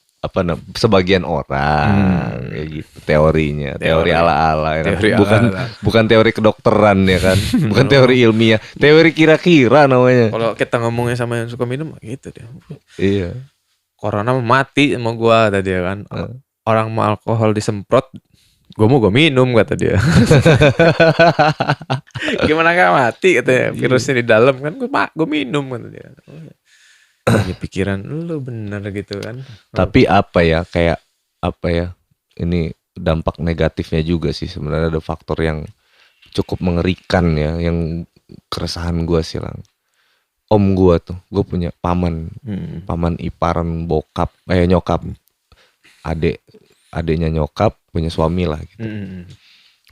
sebagian orang kayak gitu teorinya, teori ala-ala ya kan? Teori ala-ala. bukan teori kedokteran ya kan, bukan teori ilmiah, teori kira-kira namanya. Kalau kita ngomongnya sama yang suka minum gitu dia. Iya. Corona mati sama gua tadi ya kan. Orang mau alkohol disemprot, gua minum kata dia. Gimana gak mati katanya, virusnya di dalam kan, gua minum kata dia. Ya, pikiran lu bener gitu kan. Tapi kayak ini dampak negatifnya juga sih sebenarnya, ada faktor yang cukup mengerikan ya, yang keresahan gua sih Lang. Om gua tuh, gua punya paman iparan nyokap, adeknya nyokap punya suami lah gitu.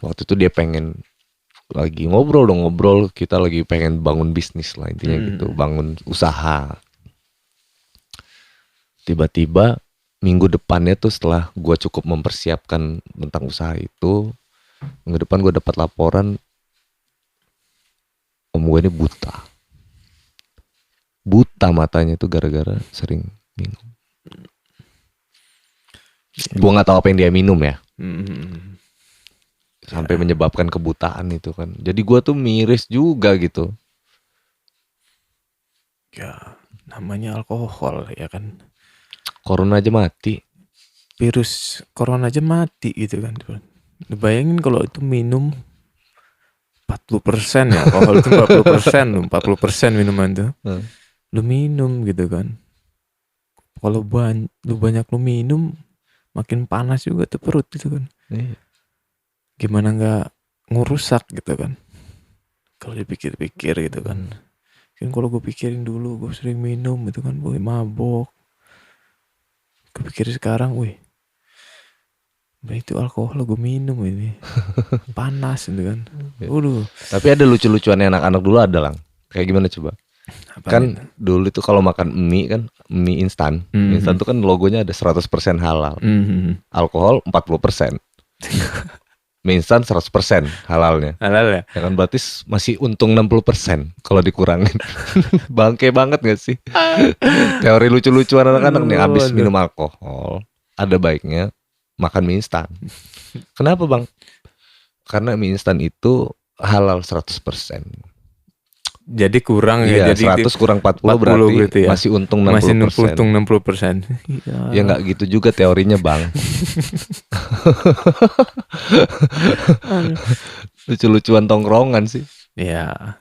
Waktu itu dia pengen lagi ngobrol, kita lagi pengen bangun bisnis lah intinya gitu, bangun usaha. Tiba-tiba minggu depannya tuh setelah gue cukup mempersiapkan tentang usaha itu, minggu depan gue dapat laporan om gue ini buta matanya tuh gara-gara sering minum. Gue nggak tahu apa yang dia minum ya, sampai menyebabkan kebutaan itu kan. Jadi gue tuh miris juga gitu. Ya namanya alkohol ya kan. Corona aja mati. Virus corona aja mati gitu kan. Bayangin kalau itu minum 40% ya, alkohol itu 40%, 40% minuman tuh. Lu minum gitu kan. Kalau lu banyak lu minum, makin panas juga tuh perut gitu kan. Gimana nggak ngerusak gitu kan. Kalau dipikir-pikir gitu kan. Kan kalau gue pikirin dulu, gue sering minum gitu kan, gue mabok. Kepikir sekarang, itu alkohol gue minum ini, panas gitu kan. Tapi ada lucu-lucuannya anak-anak dulu ada Lang. Kayak gimana coba? Kan dulu itu kalau makan mie instan, instan itu kan logonya ada 100% halal, alkohol 40%. mie instan 100% halalnya. Halal ya. Ya kan berarti masih untung 60% kalau dikurangin. Bangke banget gak sih? Teori lucu-lucuan anak-anak nih, abis Aduh. minum alkohol ada baiknya makan mie instan. Kenapa bang? Karena mie instan itu halal 100%. Jadi kurang ya. Iya, Jadi 100 kurang 40 berarti gitu ya. masih untung 60%. Masih untung 60%. Ya nggak gitu juga teorinya bang. Lucu-lucuan tongkrongan sih. Ya.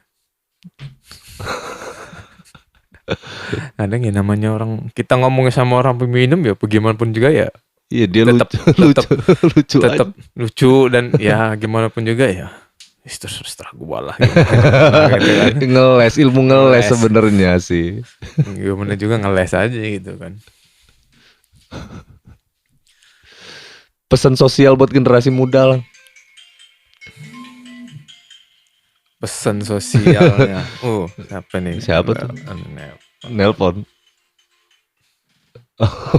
Kadang ya namanya orang, kita ngomongnya sama orang peminum ya bagaimanapun juga ya. Iya dia Tetap- lucu Tetap aja. lucu dan ya gimana pun juga ya. Terserah gue lah. Gitu kan. Ngeles, ilmu ngeles Ngeles. sebenarnya sih. Gimana juga ngeles aja gitu kan. Pesan sosial buat generasi muda lah. Pesan sosialnya. Siapa nih? Siapa tuh? Nelpon. Nelpon.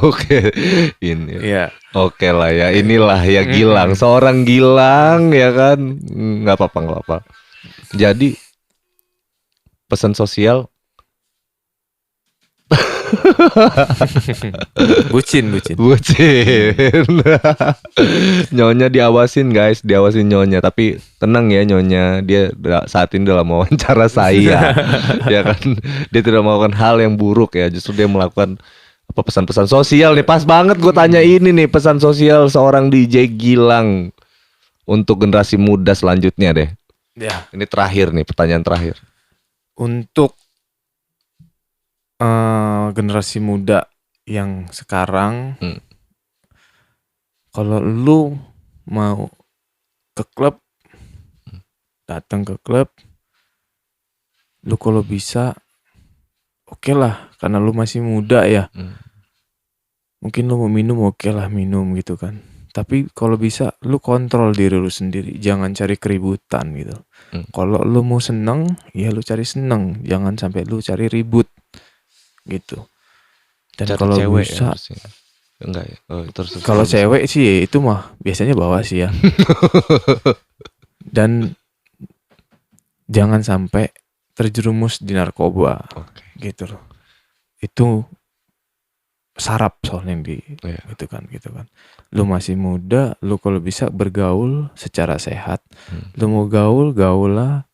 Oke, ini. Iya. Oke lah ya, inilah ya Gilang, seorang Gilang ya kan, nggak apa-apa. Jadi pesan sosial, Bucin. bucin. Nyonya diawasin guys, diawasin Nyonya. Tapi tenang ya Nyonya, dia saat ini dalam wawancara saya, ya kan, dia tidak melakukan hal yang buruk ya, justru dia melakukan apa pesan-pesan sosial nih. Pas banget gue tanya ini nih, pesan sosial seorang DJ Gilang untuk generasi muda selanjutnya deh. Ya. Ini terakhir nih, pertanyaan terakhir. Untuk generasi muda yang sekarang, kalau lu mau ke klub, datang ke klub, lu kalau bisa, oke lah, karena lu masih muda ya. Mungkin lu mau minum, oke lah minum gitu kan. Tapi kalau bisa lu kontrol diri lu sendiri, jangan cari keributan gitu. Kalau lu mau seneng, ya lu cari seneng, jangan sampai lu cari ribut gitu. Dan Cari kalau cewek bisa, ya, harusnya. Enggak ya. Oh, terus. kalau cewek sih ya itu mah biasanya bawa sih ya. Dan jangan sampai terjerumus di narkoba. Oke. Gitu loh. Itu sarap soalnya Iya. gitu kan. Lu masih muda, lu kalau bisa bergaul secara sehat. Lu mau gaul lah.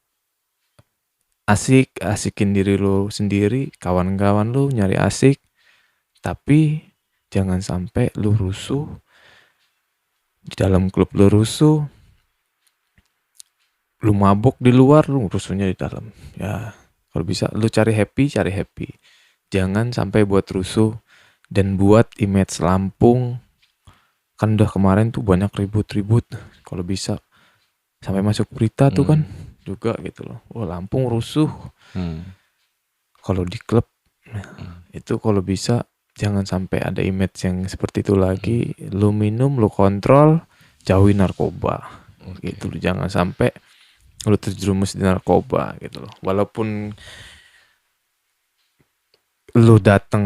Asikin diri lu sendiri, kawan-kawan lu nyari asik. Tapi jangan sampai lu rusuh. Di dalam klub lu rusuh. Lu mabuk di luar, lu rusuhnya di dalam. Ya, kalau bisa lu cari happy. Jangan sampai buat rusuh dan buat image Lampung. Kan udah kemarin tuh banyak ribut-ribut. Kalau bisa sampai masuk berita tuh kan juga gitu loh. Oh, Lampung rusuh. Kalau di klub itu kalau bisa jangan sampai ada image yang seperti itu lagi. Lu minum, lu kontrol, jauhi narkoba. Gitu loh. Jangan sampai lu terjerumus di narkoba gitu loh. Walaupun lu datang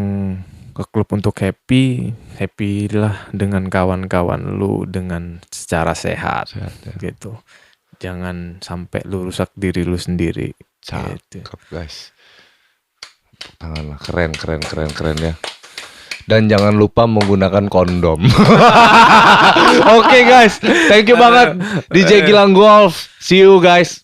ke klub untuk happy lah dengan kawan-kawan lu dengan secara sehat Ya. gitu. Jangan sampai lu rusak diri lu sendiri. Gitu. Cakep guys. Tangan lah, keren ya. Dan jangan lupa menggunakan kondom. Oke guys, thank you banget DJ Gilang Golf. See you guys.